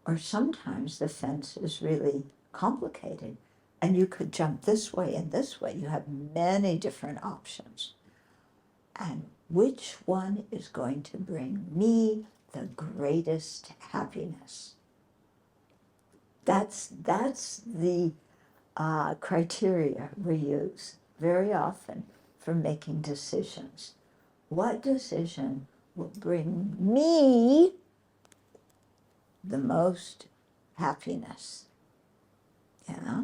Or sometimes the fence is really complicated and you could jump this way and this way. You have many different options. And which one is going to bring me the greatest happiness? That's the criteria we use very often for making decisions. What decision will bring me the most happiness? Yeah?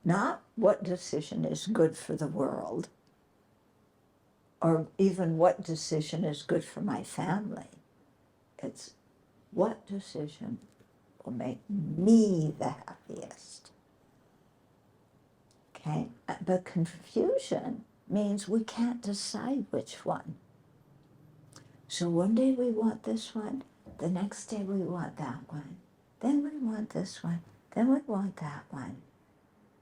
Not what decision is good for the world, or even what decision is good for my family. It's what decision will make me the happiest. Okay? But confusion means we can't decide which one. So one day we want this one, the next day we want that one, then we want this one, then we want that one.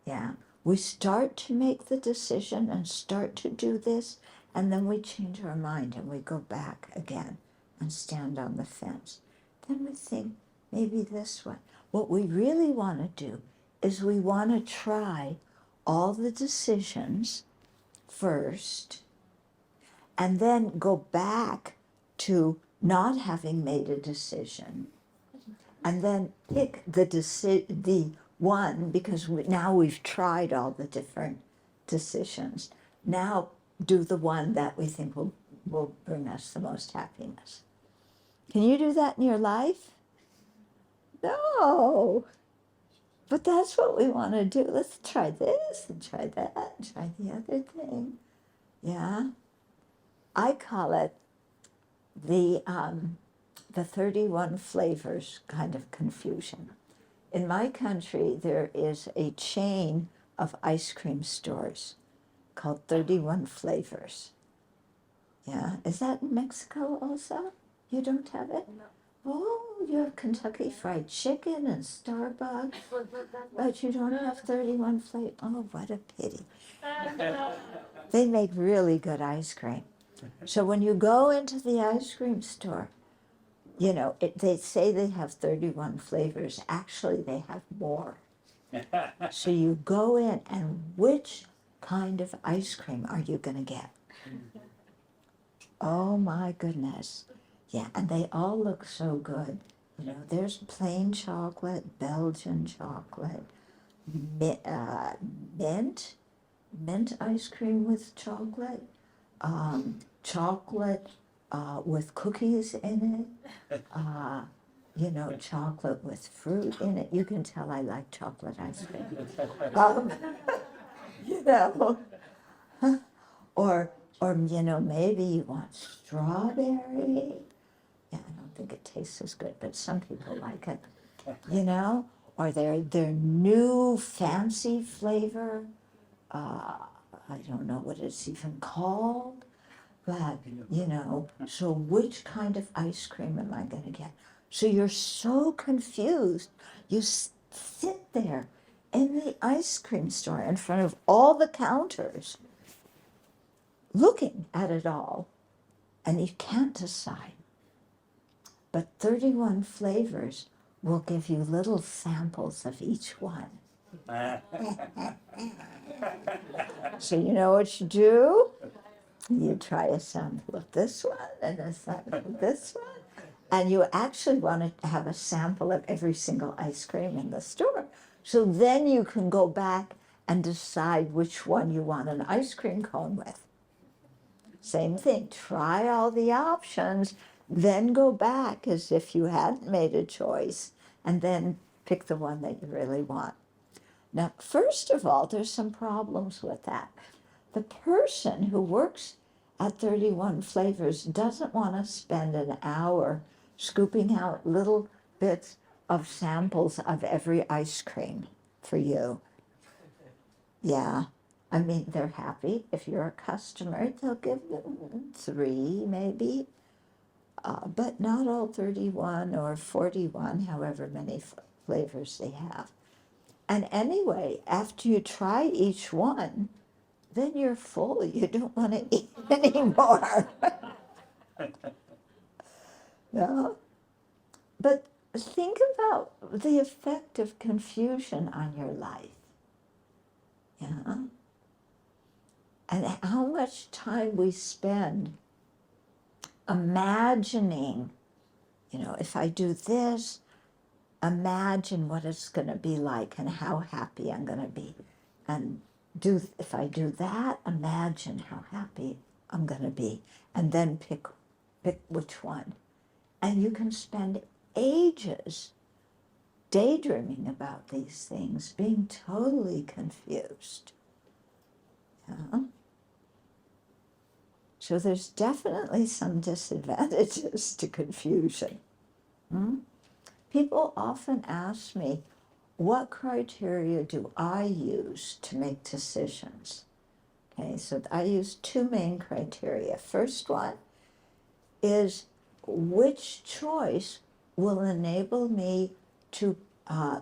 Yeah, we start to make the decision and start to do this, and then we change our mind and we go back again and stand on the fence. Then we think, maybe this one. What we really want to do is we want to try all the decisions first and then go back to not having made a decision and then pick the one, because now we've tried all the different decisions. Now do the one that we think will bring us the most happiness. Can you do that in your life? No. But that's what we want to do. Let's try this and try that and try the other thing. Yeah. I call it the 31 flavors kind of confusion. In my country, there is a chain of ice cream stores called 31 Flavors. Yeah, is that in Mexico also? You don't have it? No. Oh, you have Kentucky Fried Chicken and Starbucks, but you don't have 31 flavors. Oh, what a pity. They make really good ice cream. So when you go into the ice cream store, you know, they say they have 31 flavors. Actually, they have more. So you go in, and which kind of ice cream are you going to get? Oh my goodness. Yeah, and they all look so good. You know, there's plain chocolate, Belgian chocolate, mint ice cream with chocolate, chocolate with cookies in it, you know, chocolate with fruit in it. You can tell I like chocolate ice cream. You know, or you know, maybe you want strawberry. Yeah, I don't think it tastes as good, but some people like it. You know, or their new fancy flavor. I don't know what it's even called, but you know. So which kind of ice cream am I going to get? So you're so confused. You sit there in the ice cream store in front of all the counters, looking at it all, and you can't decide. But 31 flavors will give you little samples of each one. So you know what you do? You try a sample of this one and a sample of this one. And you actually want to have a sample of every single ice cream in the store. So then you can go back and decide which one you want an ice cream cone with. Same thing, try all the options, then go back as if you hadn't made a choice, and then pick the one that you really want. Now, first of all, there's some problems with that. The person who works at 31 Flavors doesn't want to spend an hour scooping out little bits of samples of every ice cream for you. Yeah, I mean, they're happy. If you're a customer, they'll give you 3 maybe, but not all 31 or 41, however many flavors they have. And anyway, after you try each one, then you're full. You don't want to eat anymore. No? But think about the effect of confusion on your life. Yeah? And how much time we spend imagining, if I do this, imagine what it's going to be like and how happy I'm going to be. And if I do that, imagine how happy I'm going to be. And then pick which one. And you can spend ages daydreaming about these things, being totally confused. Yeah? So there's definitely some disadvantages to confusion. People often ask me, what criteria do I use to make decisions? Okay, so I use 2 main criteria. First one is which choice will enable me to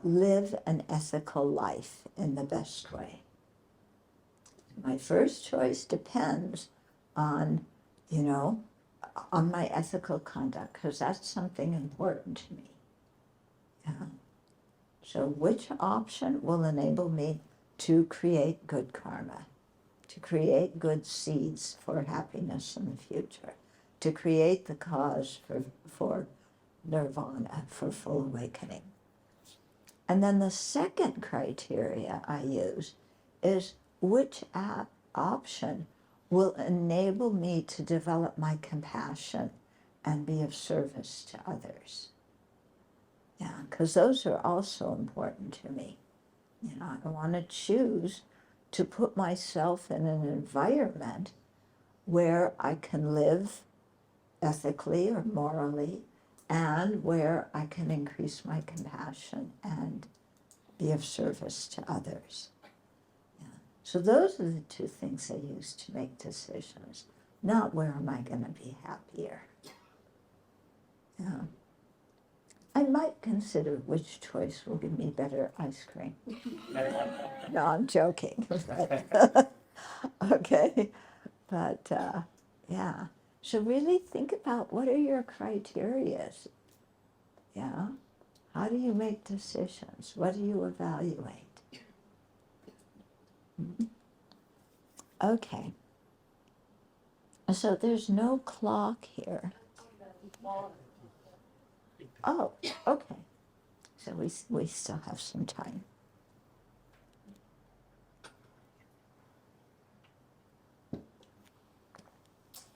live an ethical life in the best way. My first choice depends on, on my ethical conduct, because that's something important to me. Yeah. So which option will enable me to create good karma, to create good seeds for happiness in the future, to create the cause for nirvana, for full awakening? And then the second criteria I use is which option will enable me to develop my compassion and be of service to others. Yeah, because those are also important to me. I want to choose to put myself in an environment where I can live ethically or morally, and where I can increase my compassion and be of service to others. Yeah. So those are the 2 things I use to make decisions, not where am I going to be happier. Yeah. I might consider which choice will give me better ice cream. No, I'm joking. Okay, but yeah. So really think about, what are your criteria? Yeah. How do you make decisions? What do you evaluate? Okay. So there's no clock here. Oh, okay. So we still have some time.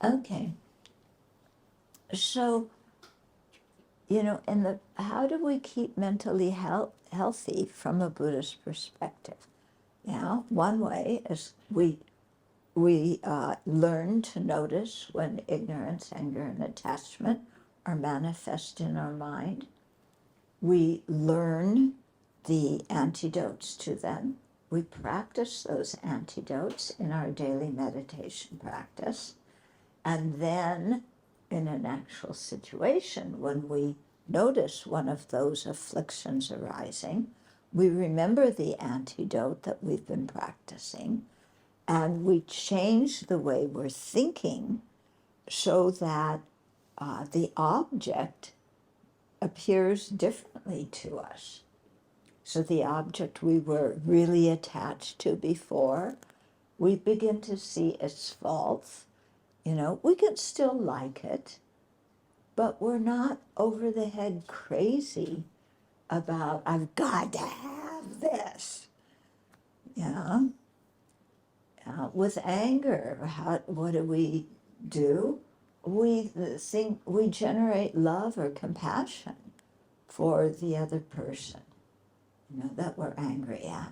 Okay. So, how do we keep mentally healthy from a Buddhist perspective? One way is we learn to notice when ignorance, anger, and attachment are manifest in our mind. We learn the antidotes to them. We practice those antidotes in our daily meditation practice. And then, in an actual situation, when we notice one of those afflictions arising, we remember the antidote that we've been practicing, and we change the way we're thinking so that the object appears differently to us. So the object we were really attached to before, we begin to see its faults. We can still like it, but we're not over the head crazy about, I've got to have this. With anger, what do? we think we generate love or compassion for the other person, that we're angry at.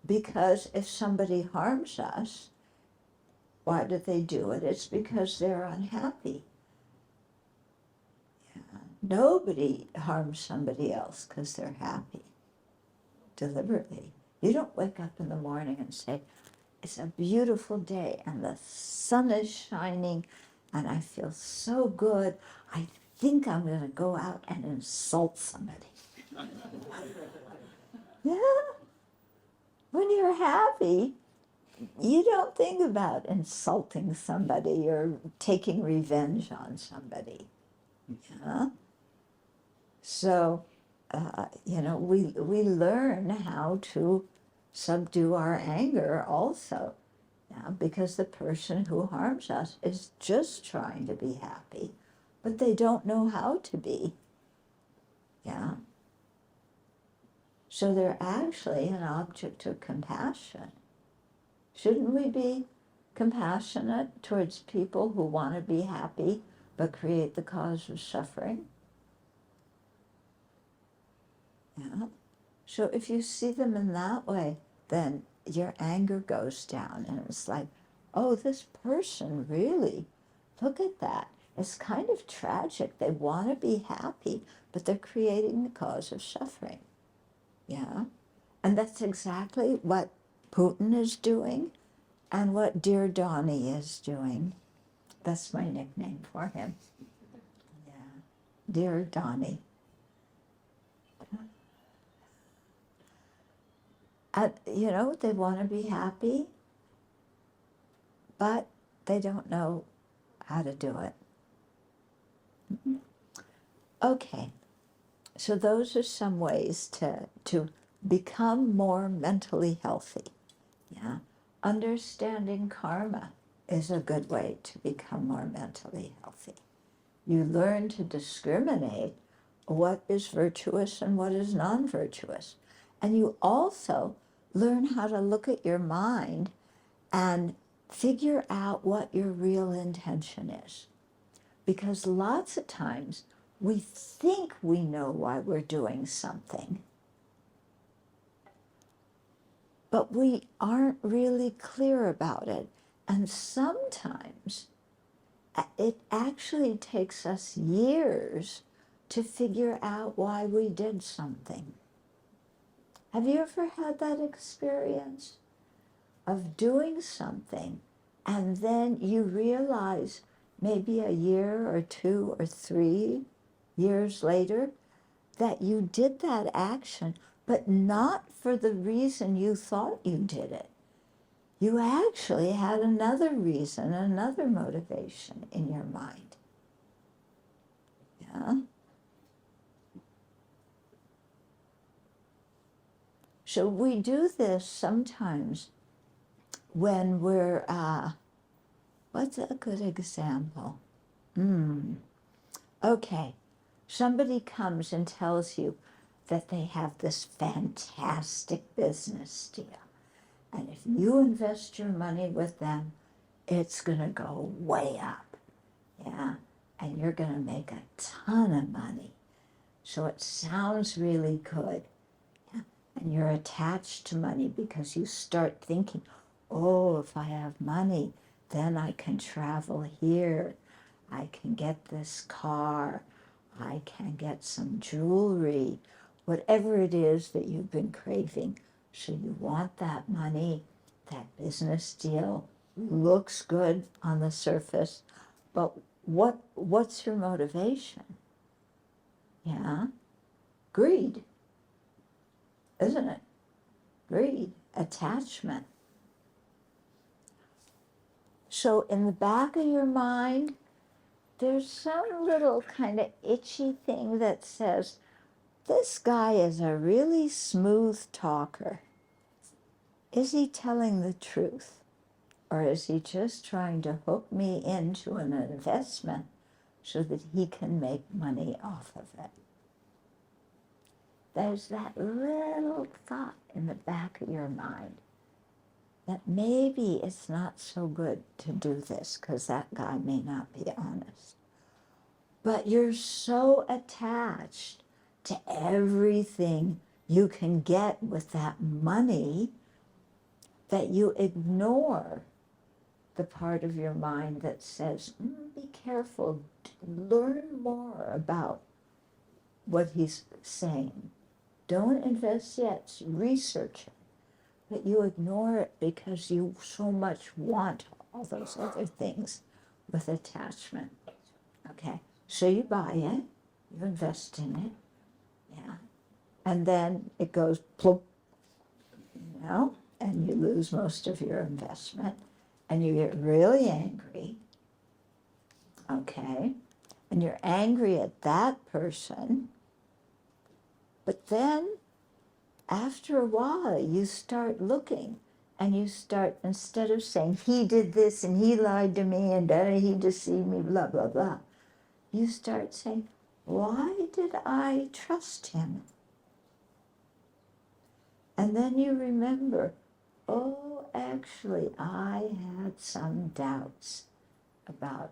Because if somebody harms us, why do they do it? It's because they're unhappy. Yeah. Nobody harms somebody else because they're happy, deliberately. You don't wake up in the morning and say, it's a beautiful day and the sun is shining and I feel so good. I think I'm going to go out and insult somebody. Yeah. When you're happy, you don't think about insulting somebody or taking revenge on somebody. Yeah. So, we learn how to subdue our anger also. Yeah, because the person who harms us is just trying to be happy, but they don't know how to be. Yeah. So they're actually an object of compassion. Shouldn't we be compassionate towards people who want to be happy but create the cause of suffering? Yeah. So if you see them in that way, then your anger goes down and it's like, oh, this person really, look at that. It's kind of tragic. They want to be happy, but they're creating the cause of suffering. Yeah. And that's exactly what Putin is doing and what Dear Donnie is doing. That's my nickname for him. Yeah. Dear Donnie. And, they want to be happy, but they don't know how to do it. Okay, so those are some ways to become more mentally healthy. Yeah, understanding karma is a good way to become more mentally healthy. You learn to discriminate what is virtuous and what is non-virtuous. And you also learn how to look at your mind and figure out what your real intention is. Because lots of times we think we know why we're doing something, but we aren't really clear about it. And sometimes it actually takes us years to figure out why we did something. Have you ever had that experience of doing something and then you realize maybe a year or 2 or 3 years later that you did that action, but not for the reason you thought you did it? You actually had another reason, another motivation in your mind. Yeah? So we do this sometimes when we're, what's a good example? Okay, somebody comes and tells you that they have this fantastic business deal. And if you invest your money with them, it's going to go way up. Yeah, and you're going to make a ton of money. So it sounds really good. Yeah? And you're attached to money because you start thinking, oh, if I have money, then I can travel here. I can get this car. I can get some jewelry. Whatever it is that you've been craving. So you want that money. That business deal looks good on the surface. But what's your motivation? Yeah? Greed, isn't it? Greed, attachment. So in the back of your mind, there's some little kind of itchy thing that says, this guy is a really smooth talker. Is he telling the truth? Or is he just trying to hook me into an investment so that he can make money off of it? There's that little thought in the back of your mind. that maybe it's not so good to do this because that guy may not be honest. But you're so attached to everything you can get with that money that you ignore the part of your mind that says, be careful, learn more about what he's saying. Don't invest yet, research it. But you ignore it because you so much want all those other things with attachment. Okay, so you buy it, you invest in it, yeah, and then it goes plop, and you lose most of your investment, and you get really angry, okay, and you're angry at that person, but then after a while you start looking, and you start, instead of saying, he did this, and he lied to me, and he deceived me, blah, blah, blah, you start saying, why did I trust him? And then you remember, oh, actually, I had some doubts about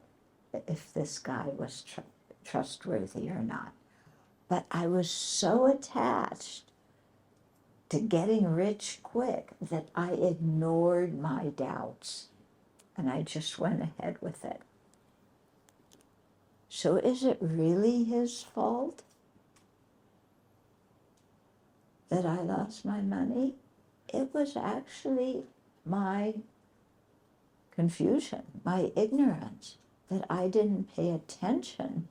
if this guy was trustworthy or not. But I was so attached to getting rich quick that I ignored my doubts. And I just went ahead with it. So is it really his fault that I lost my money? It was actually my confusion, my ignorance, that I didn't pay attention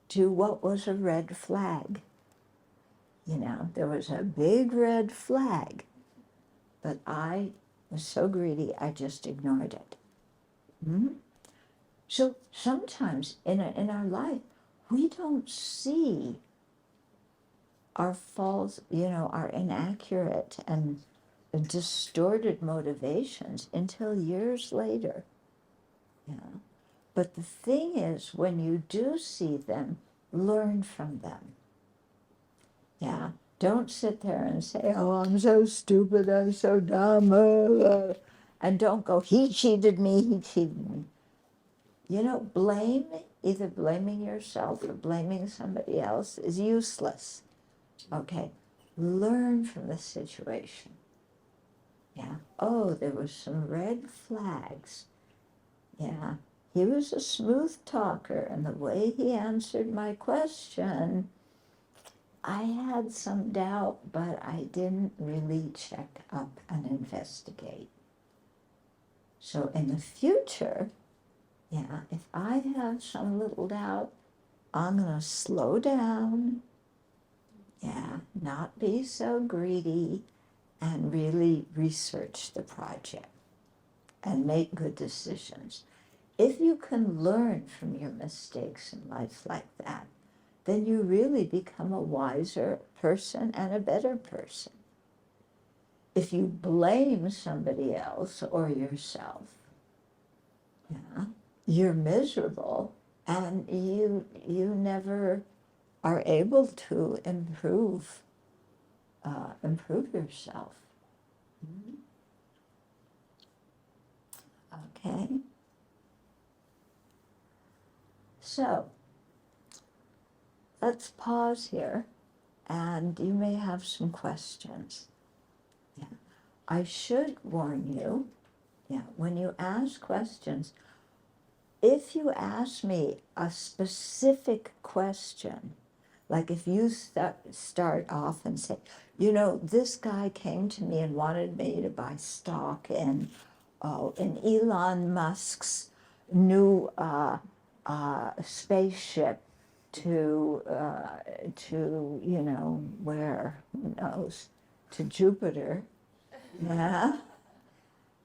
to what was a red flag. There was a big red flag, but I was so greedy, I just ignored it. So sometimes in our life, we don't see our faults, our inaccurate and distorted motivations until years later. But the thing is, when you do see them, learn from them. Yeah. Don't sit there and say, oh, I'm so stupid, I'm so dumb. And don't go, he cheated me, he cheated me. Blame, either blaming yourself or blaming somebody else is useless. Okay, learn from the situation. Yeah, oh, there were some red flags. Yeah, he was a smooth talker, and the way he answered my question, I had some doubt, but I didn't really check up and investigate. So in the future, yeah, if I have some little doubt, I'm going to slow down, not be so greedy, and really research the project and make good decisions. If you can learn from your mistakes in life like that, then you really become a wiser person and a better person. If you blame somebody else or yourself, you're miserable, and you never are able to improve yourself. Okay. So let's pause here, and you may have some questions. Yeah. I should warn you, when you ask questions, if you ask me a specific question, like if you start off and say, this guy came to me and wanted me to buy stock in Elon Musk's new spaceship to where, who knows, to Jupiter, yeah,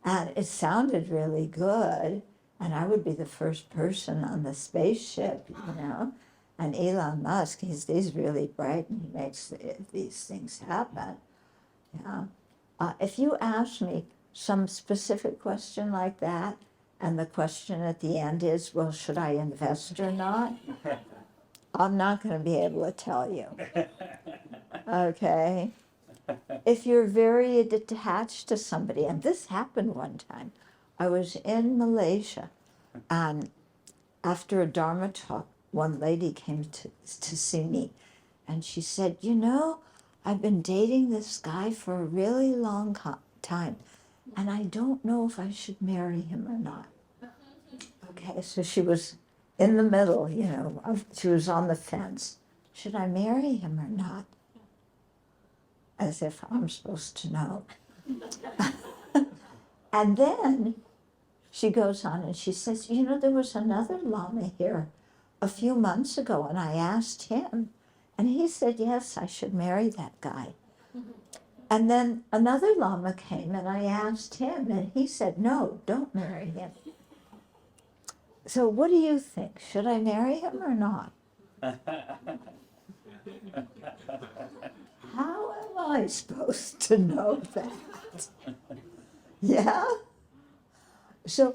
and it sounded really good, and I would be the first person on the spaceship, and Elon Musk, he's really bright, and he makes these things happen, yeah. If you ask me some specific question like that, and the question at the end is, well, should I invest or not? I'm not going to be able to tell you. Okay? if you're very attached to somebody, and this happened one time. I was in Malaysia, and after a Dharma talk, one lady came to see me, and she said, "You know, I've been dating this guy for a really long time, and I don't know if I should marry him or not." Okay, so she was in the middle, she was on the fence. Should I marry him or not? As if I'm supposed to know. And then she goes on and she says, there was another Lama here a few months ago, and I asked him, and he said, yes, I should marry that guy. And then another Lama came, and I asked him, and he said, no, don't marry him. So what do you think? Should I marry him or not? How am I supposed to know that? Yeah? So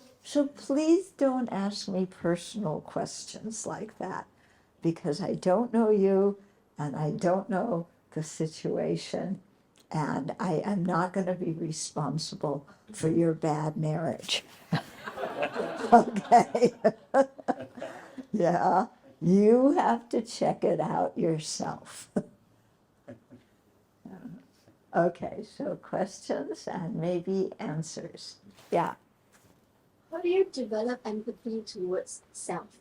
please don't ask me personal questions like that, because I don't know you and I don't know the situation, and I am not going to be responsible for your bad marriage. Okay? Yeah, you have to check it out yourself. Okay, so questions and maybe answers. Yeah. How do you develop empathy towards self?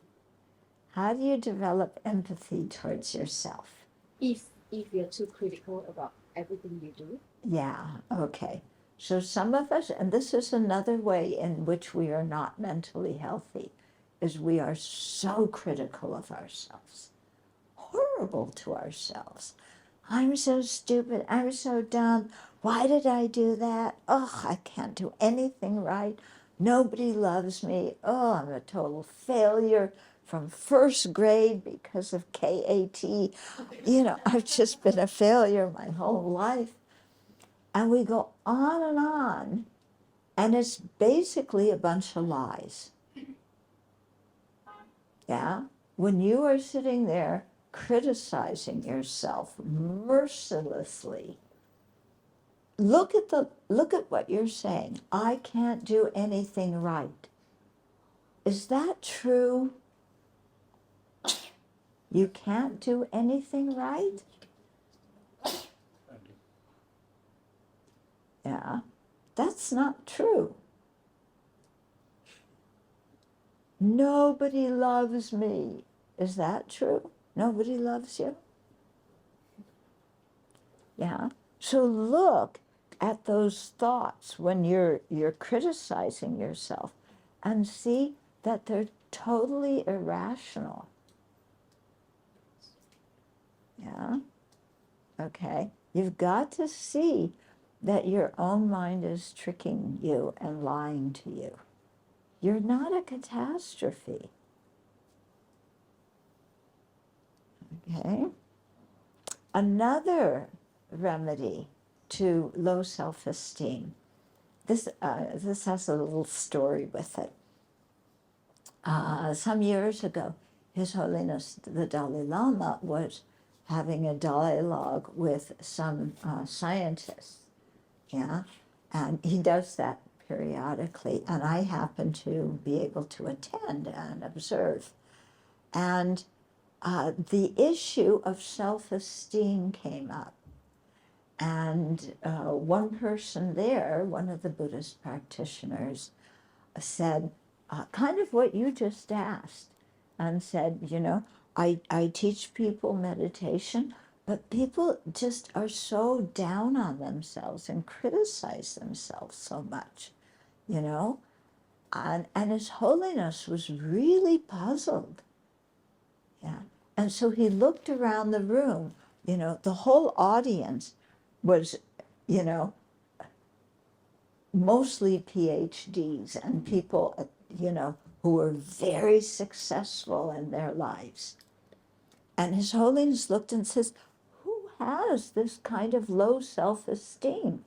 How do you develop empathy towards yourself? If you're too critical about everything you do? Yeah, okay. So some of us, and this is another way in which we are not mentally healthy, is we are so critical of ourselves, horrible to ourselves. I'm so stupid, I'm so dumb, why did I do that? Oh, I can't do anything right. Nobody loves me. Oh, I'm a total failure from first grade because of KAT. I've just been a failure my whole life. And we go on, and it's basically a bunch of lies. Yeah? When you are sitting there criticizing yourself mercilessly, look at what you're saying. I can't do anything right. Is that true? You can't do anything right? Yeah, that's not true. Nobody loves me. Is that true? Nobody loves you? Yeah. So look at those thoughts when you're criticizing yourself and see that they're totally irrational. Yeah. Okay. You've got to see that your own mind is tricking you and lying to you. You're not a catastrophe. Okay? Another remedy to low self-esteem. This has a little story with it. Some years ago, His Holiness the Dalai Lama was having a dialogue with some scientists, yeah, and he does that periodically, and I happen to be able to attend and observe. And the issue of self-esteem came up. And one person there, one of the Buddhist practitioners, said kind of what you just asked, and said, I teach people meditation, but people just are so down on themselves and criticize themselves so much, And His Holiness was really puzzled. Yeah. And so he looked around the room, the whole audience was, mostly PhDs and people, who were very successful in their lives. And His Holiness looked and says, who has this kind of low self-esteem?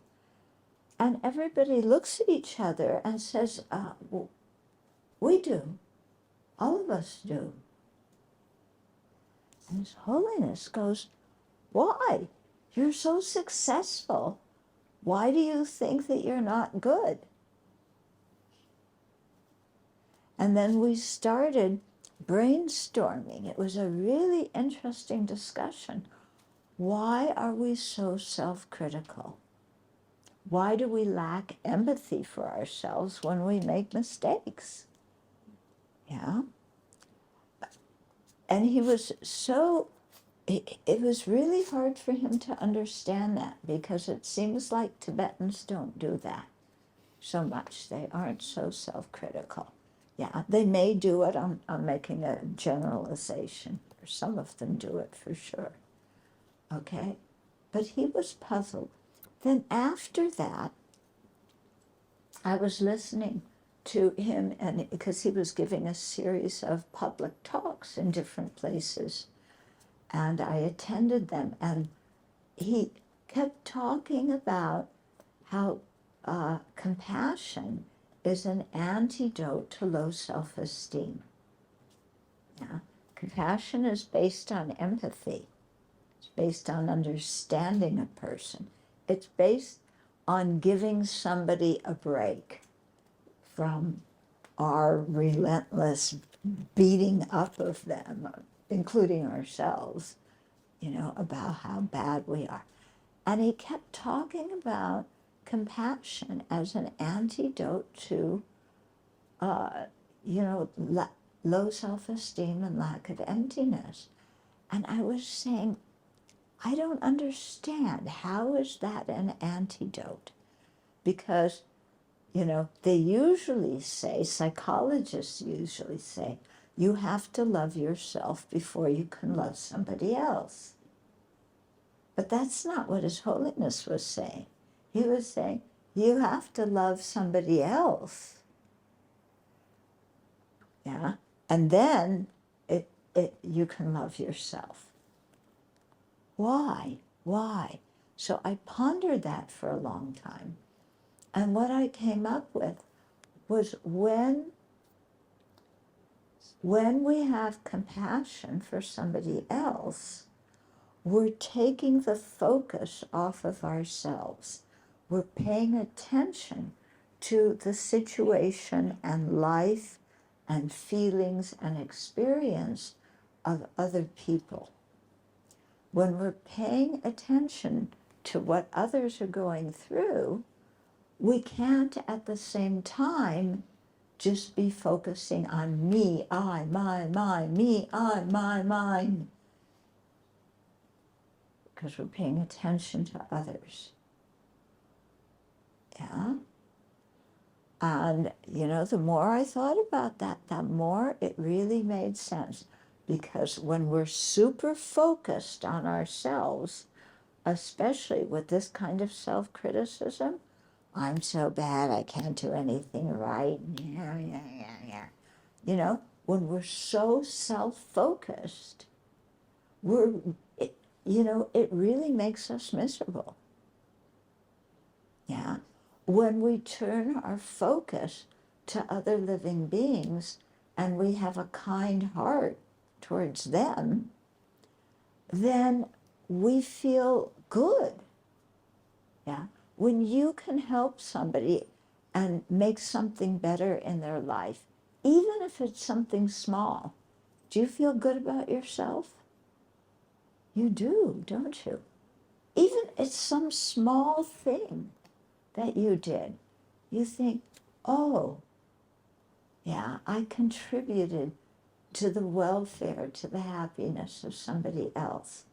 And everybody looks at each other and says, well, we do. All of us do. And His Holiness goes, why? You're so successful. Why do you think that you're not good? And then we started brainstorming. It was a really interesting discussion. Why are we so self-critical? Why do we lack empathy for ourselves when we make mistakes? Yeah. And he was so, it was really hard for him to understand that, because it seems like Tibetans don't do that so much. They aren't so self-critical. Yeah, they may do it. I'm making a generalization. Some of them do it for sure. Okay? But he was puzzled. Then after that, I was listening to him, and because he was giving a series of public talks in different places, and I attended them, and he kept talking about how compassion is an antidote to low self-esteem. Yeah? Compassion is based on empathy. It's based on understanding a person. It's based on giving somebody a break from our relentless beating up of them, including ourselves, about how bad we are. And he kept talking about compassion as an antidote to, low self-esteem and lack of emptiness. And I was saying, I don't understand. How is that an antidote? Because, they usually say, psychologists usually say, you have to love yourself before you can love somebody else. But that's not what His Holiness was saying. He was saying, you have to love somebody else. Yeah? And then you can love yourself. Why? Why? So I pondered that for a long time. And what I came up with was when we have compassion for somebody else, we're taking the focus off of ourselves. We're paying attention to the situation and life and feelings and experience of other people. When we're paying attention to what others are going through, we can't at the same time just be focusing on me, I, my, me, I, my, mine, because we're paying attention to others. Yeah? And, the more I thought about that, the more it really made sense. Because when we're super focused on ourselves, especially with this kind of self-criticism, I'm so bad, I can't do anything right. Yeah. When we're so self-focused, it really makes us miserable. Yeah. When we turn our focus to other living beings and we have a kind heart towards them, then we feel good. Yeah. When you can help somebody and make something better in their life, even if it's something small, do you feel good about yourself? You do, don't you? Even if it's some small thing that you did, you think, oh, yeah, I contributed to the welfare, to the happiness of somebody else.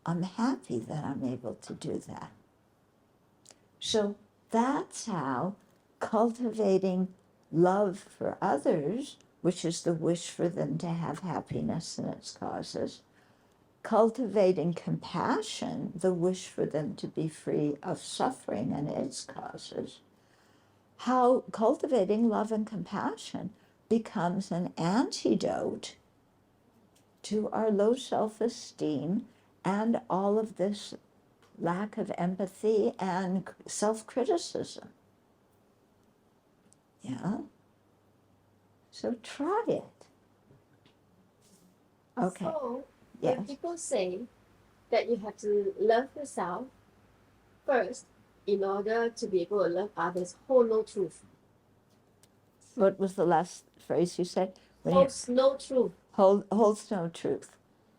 I'm happy that I'm able to do that. So that's how cultivating love for others, which is the wish for them to have happiness and its causes, cultivating compassion, the wish for them to be free of suffering and its causes, how cultivating love and compassion becomes an antidote to our low self-esteem and all of this lack of empathy and self-criticism. Yeah? So try it. Okay. So Yes. when people say that you have to love yourself first in order to be able to love others. Hold no truth. What was the last phrase you said? When you, Holds no truth. holds no truth.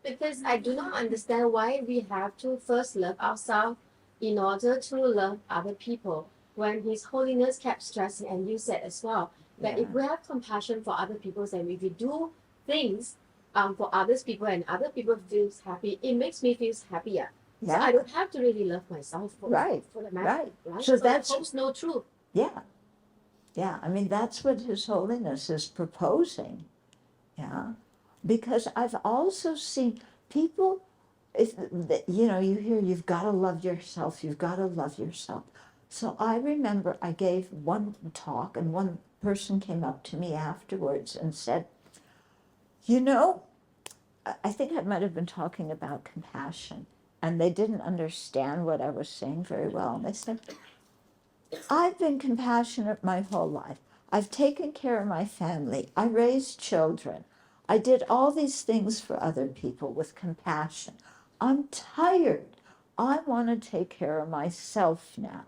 Because I do not understand why we have to first love ourselves in order to love other people. When His Holiness kept stressing, and you said as well, that if Yeah. we have compassion for other people and if we do things for others people and other people feels happy, it makes me feel happier. So Yeah. I don't have to really love myself for, Right. for the matter. Right. Right? So So that's- that holds no truth. Yeah. Yeah. I mean, that's what His Holiness is proposing. Yeah. Because I've also seen people, you know, you hear you've got to love yourself, you've got to love yourself. So I remember I gave one talk, and one person came up to me afterwards and said, you know, I think I might have been talking about compassion, and they didn't understand what I was saying very well. And they said, I've been compassionate my whole life. I've taken care of my family. I raised children. I did all these things for other people with compassion. I'm tired. I want to take care of myself now.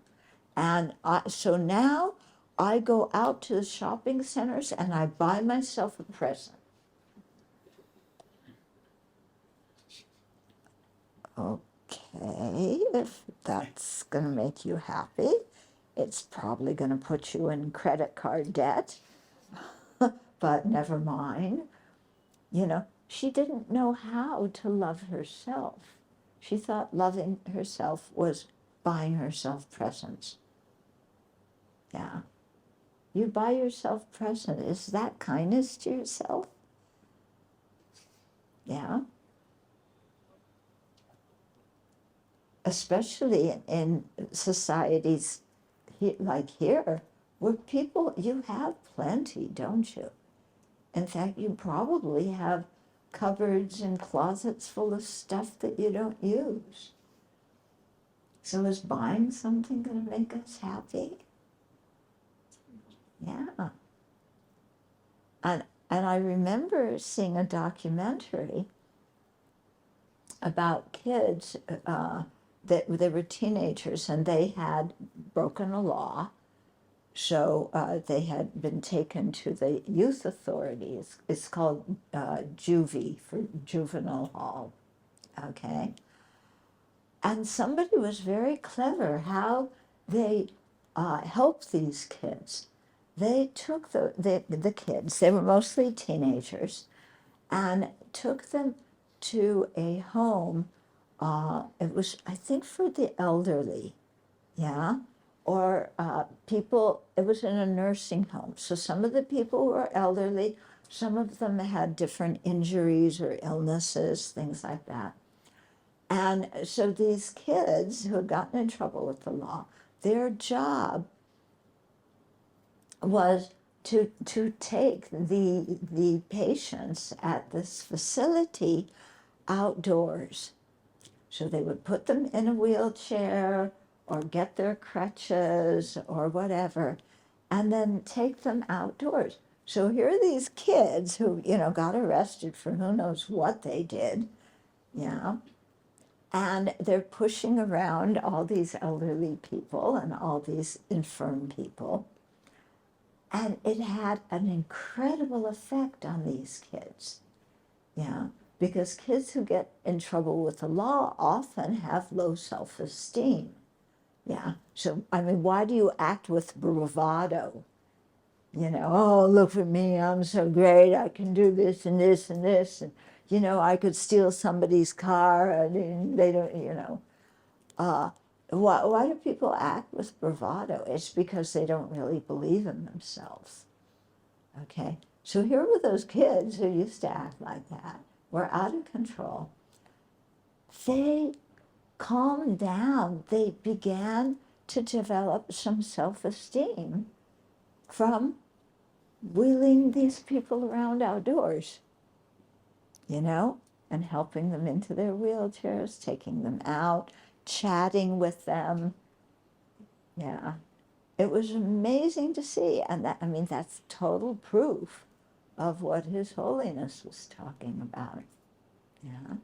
And so now I go out to the shopping centers and I buy myself a present. Okay, if that's going to make you happy, it's probably going to put you in credit card debt, but never mind. You know, she didn't know how to love herself. She thought loving herself was buying herself presents. Yeah. You buy yourself presents. Is that kindness to yourself? Yeah. Especially in societies like here, where people, you have plenty, don't you? In fact, you probably have cupboards and closets full of stuff that you don't use. So is buying something going to make us happy? Yeah. And I remember seeing a documentary about kids that they were teenagers and they had broken a law. So they had been taken to the youth authorities. It's called juvie, for juvenile hall. Okay. And somebody was very clever how they helped these kids. They took the kids, they were mostly teenagers, and took them to a home. It was, I think, for the elderly, yeah, or people, it was in a nursing home. So some of the people were elderly, some of them had different injuries or illnesses, things like that. And so these kids who had gotten in trouble with the law, their job was to take the patients at this facility outdoors. So they would put them in a wheelchair or get their crutches or whatever, and then take them outdoors. So here are these kids who, you know, got arrested for who knows what they did, yeah. And they're pushing around all these elderly people and all these infirm people. And it had an incredible effect on these kids, yeah, because kids who get in trouble with the law often have low self-esteem, yeah. So, I mean, why do you act with bravado? You know, oh, look at me, I'm so great, I can do this and this and this, and, you know, I could steal somebody's car, and they don't, you know. Why do people act with bravado? It's because they don't really believe in themselves. Okay, so here were those kids who used to act like that, were out of control. They calmed down. They began to develop some self-esteem from wheeling these people around outdoors, you know, and helping them into their wheelchairs, taking them out, chatting with them. Yeah. It was amazing to see. And that, I mean, that's total proof of what His Holiness was talking about. Yeah.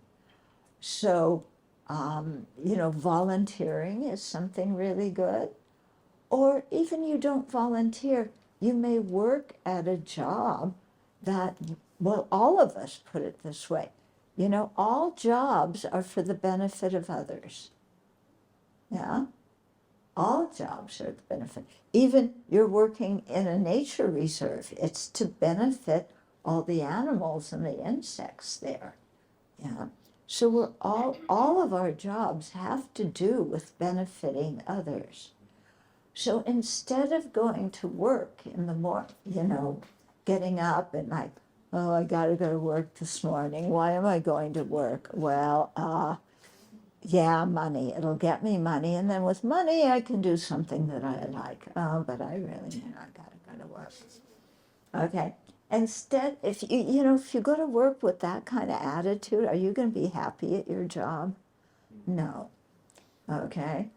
So Volunteering is something really good. Or even you don't volunteer, you may work at a job that, well, all of us put it this way, all jobs are for the benefit of others. Yeah? All jobs are the benefit. Even you're working in a nature reserve, it's to benefit all the animals and the insects there. Yeah. So we're all of our jobs have to do with benefiting others. So instead of going to work in the morning, getting up and like, oh, I got to go to work this morning. Why am I going to work? Well, yeah, money. It'll get me money. And then with money, I can do something that I like. Oh, but I really, I got to go to work. Okay. Instead, if you go to work with that kind of attitude, are you going to be happy at your job? No. Okay.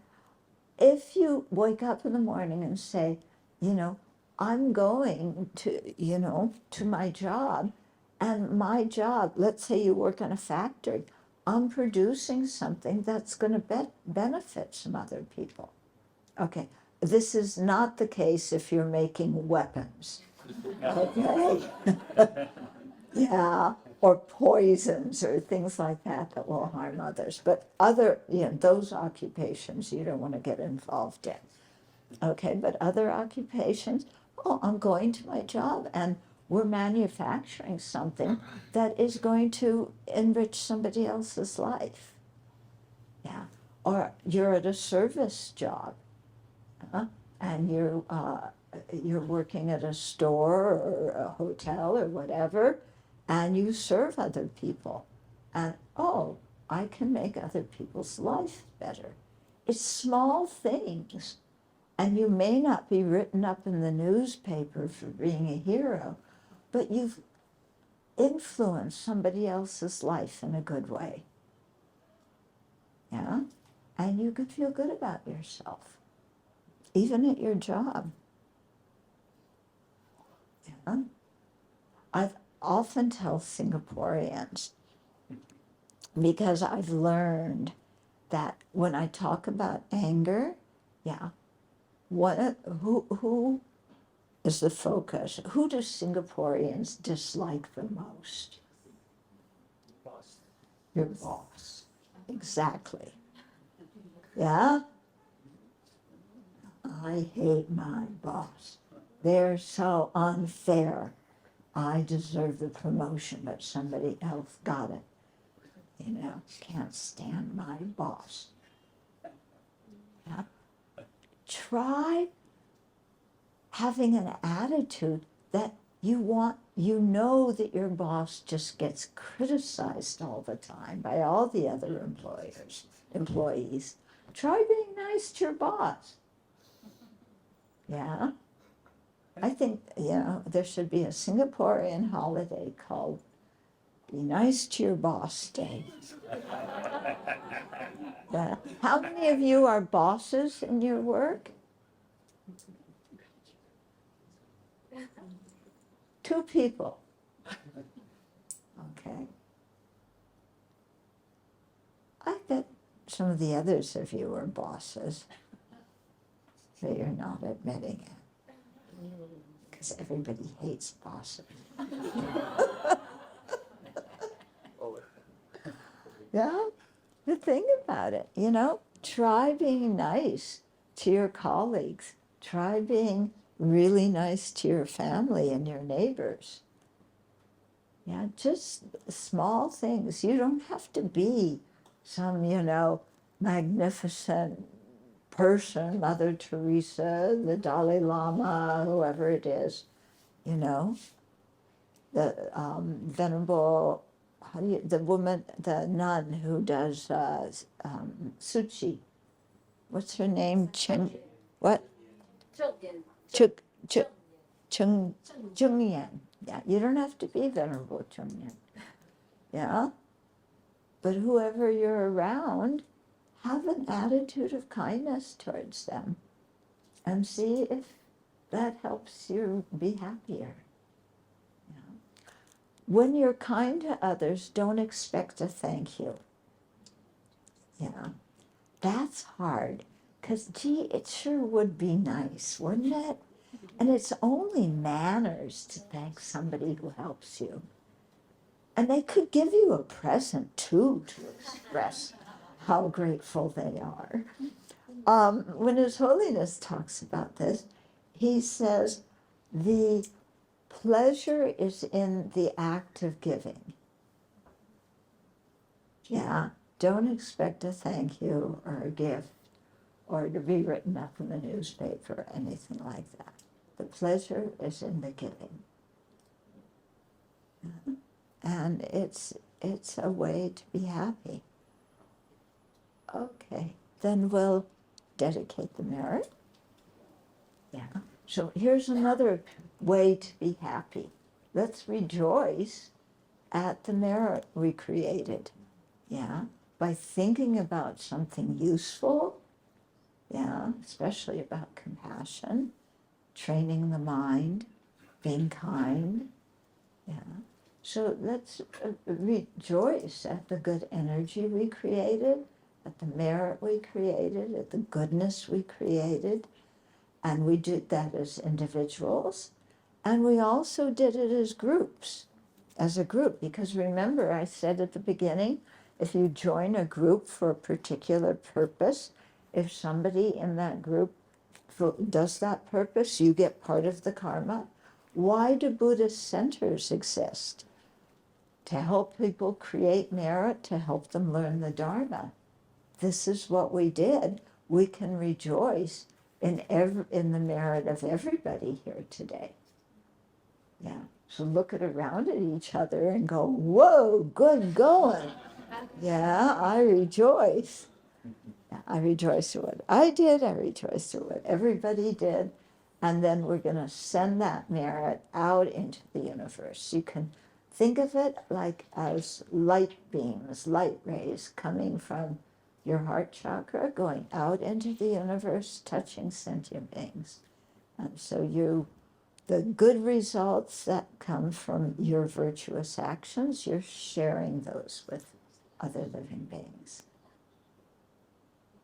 If you wake up in the morning and say, I'm going to my job, and my job, let's say you work in a factory, I'm producing something that's going to benefit some other people. Okay, this is not the case if you're making weapons. Okay? Yeah, or poisons or things like that will harm others. But those occupations you don't want to get involved in. Okay, but other occupations, I'm going to my job and we're manufacturing something that is going to enrich somebody else's life. Yeah, or you're at a service job, and you're working at a store or a hotel or whatever, and you serve other people, and I can make other people's life better. It's small things, and you may not be written up in the newspaper for being a hero, but you've influenced somebody else's life in a good way. Yeah, and you can feel good about yourself, even at your job. Yeah. I've often tell Singaporeans, because I've learned that when I talk about anger, who is the focus? Who do Singaporeans dislike the most? Boss. Your boss. Exactly. Yeah? I hate my boss. They're so unfair. I deserve the promotion, but somebody else got it. Can't stand my boss. Yeah? Try having an attitude that you know that your boss just gets criticized all the time by all the other employees. Try being nice to your boss. Yeah? I think, there should be a Singaporean holiday called Be Nice to Your Boss Day. Yeah. How many of you are bosses in your work? 2 people. Okay. I bet some of the others of you are bosses, but you're not admitting it. Because everybody hates bosses. Yeah? The thing about it, try being nice to your colleagues. Try being really nice to your family and your neighbors. Yeah, just small things. You don't have to be some, magnificent person, Mother Teresa, the Dalai Lama, whoever it is, the Venerable, the nun who does Suchi. What's her name? What? Chungyan. Yeah, you don't have to be Venerable Chungyan. Yeah? But whoever you're around, have an attitude of kindness towards them and see if that helps you be happier. Yeah. When you're kind to others, don't expect a thank you. Yeah, that's hard. Because, gee, it sure would be nice, wouldn't it? And it's only manners to thank somebody who helps you. And they could give you a present too to express how grateful they are. When His Holiness talks about this, he says the pleasure is in the act of giving. Yeah, don't expect a thank you or a gift or to be written up in the newspaper or anything like that. The pleasure is in the giving. And it's a way to be happy. Okay, then we'll dedicate the merit. Yeah. So here's another way to be happy. Let's rejoice at the merit we created. Yeah. By thinking about something useful. Yeah. Especially about compassion, training the mind, being kind. Yeah. So let's rejoice at the good energy we created, at the merit we created, at the goodness we created. And we did that as individuals. And we also did it as groups, as a group. Because remember, I said at the beginning, if you join a group for a particular purpose, if somebody in that group does that purpose, you get part of the karma. Why do Buddhist centers exist? To help people create merit, to help them learn the Dharma. This is what we did. We can rejoice in the merit of everybody here today. Yeah. So look around at each other and go, whoa, good going. Yeah, I rejoice. Yeah, I rejoice at what I did. I rejoice at what everybody did. And then we're going to send that merit out into the universe. You can think of it like as light beams, light rays coming from your heart chakra, going out into the universe, touching sentient beings. And so the good results that come from your virtuous actions, you're sharing those with other living beings.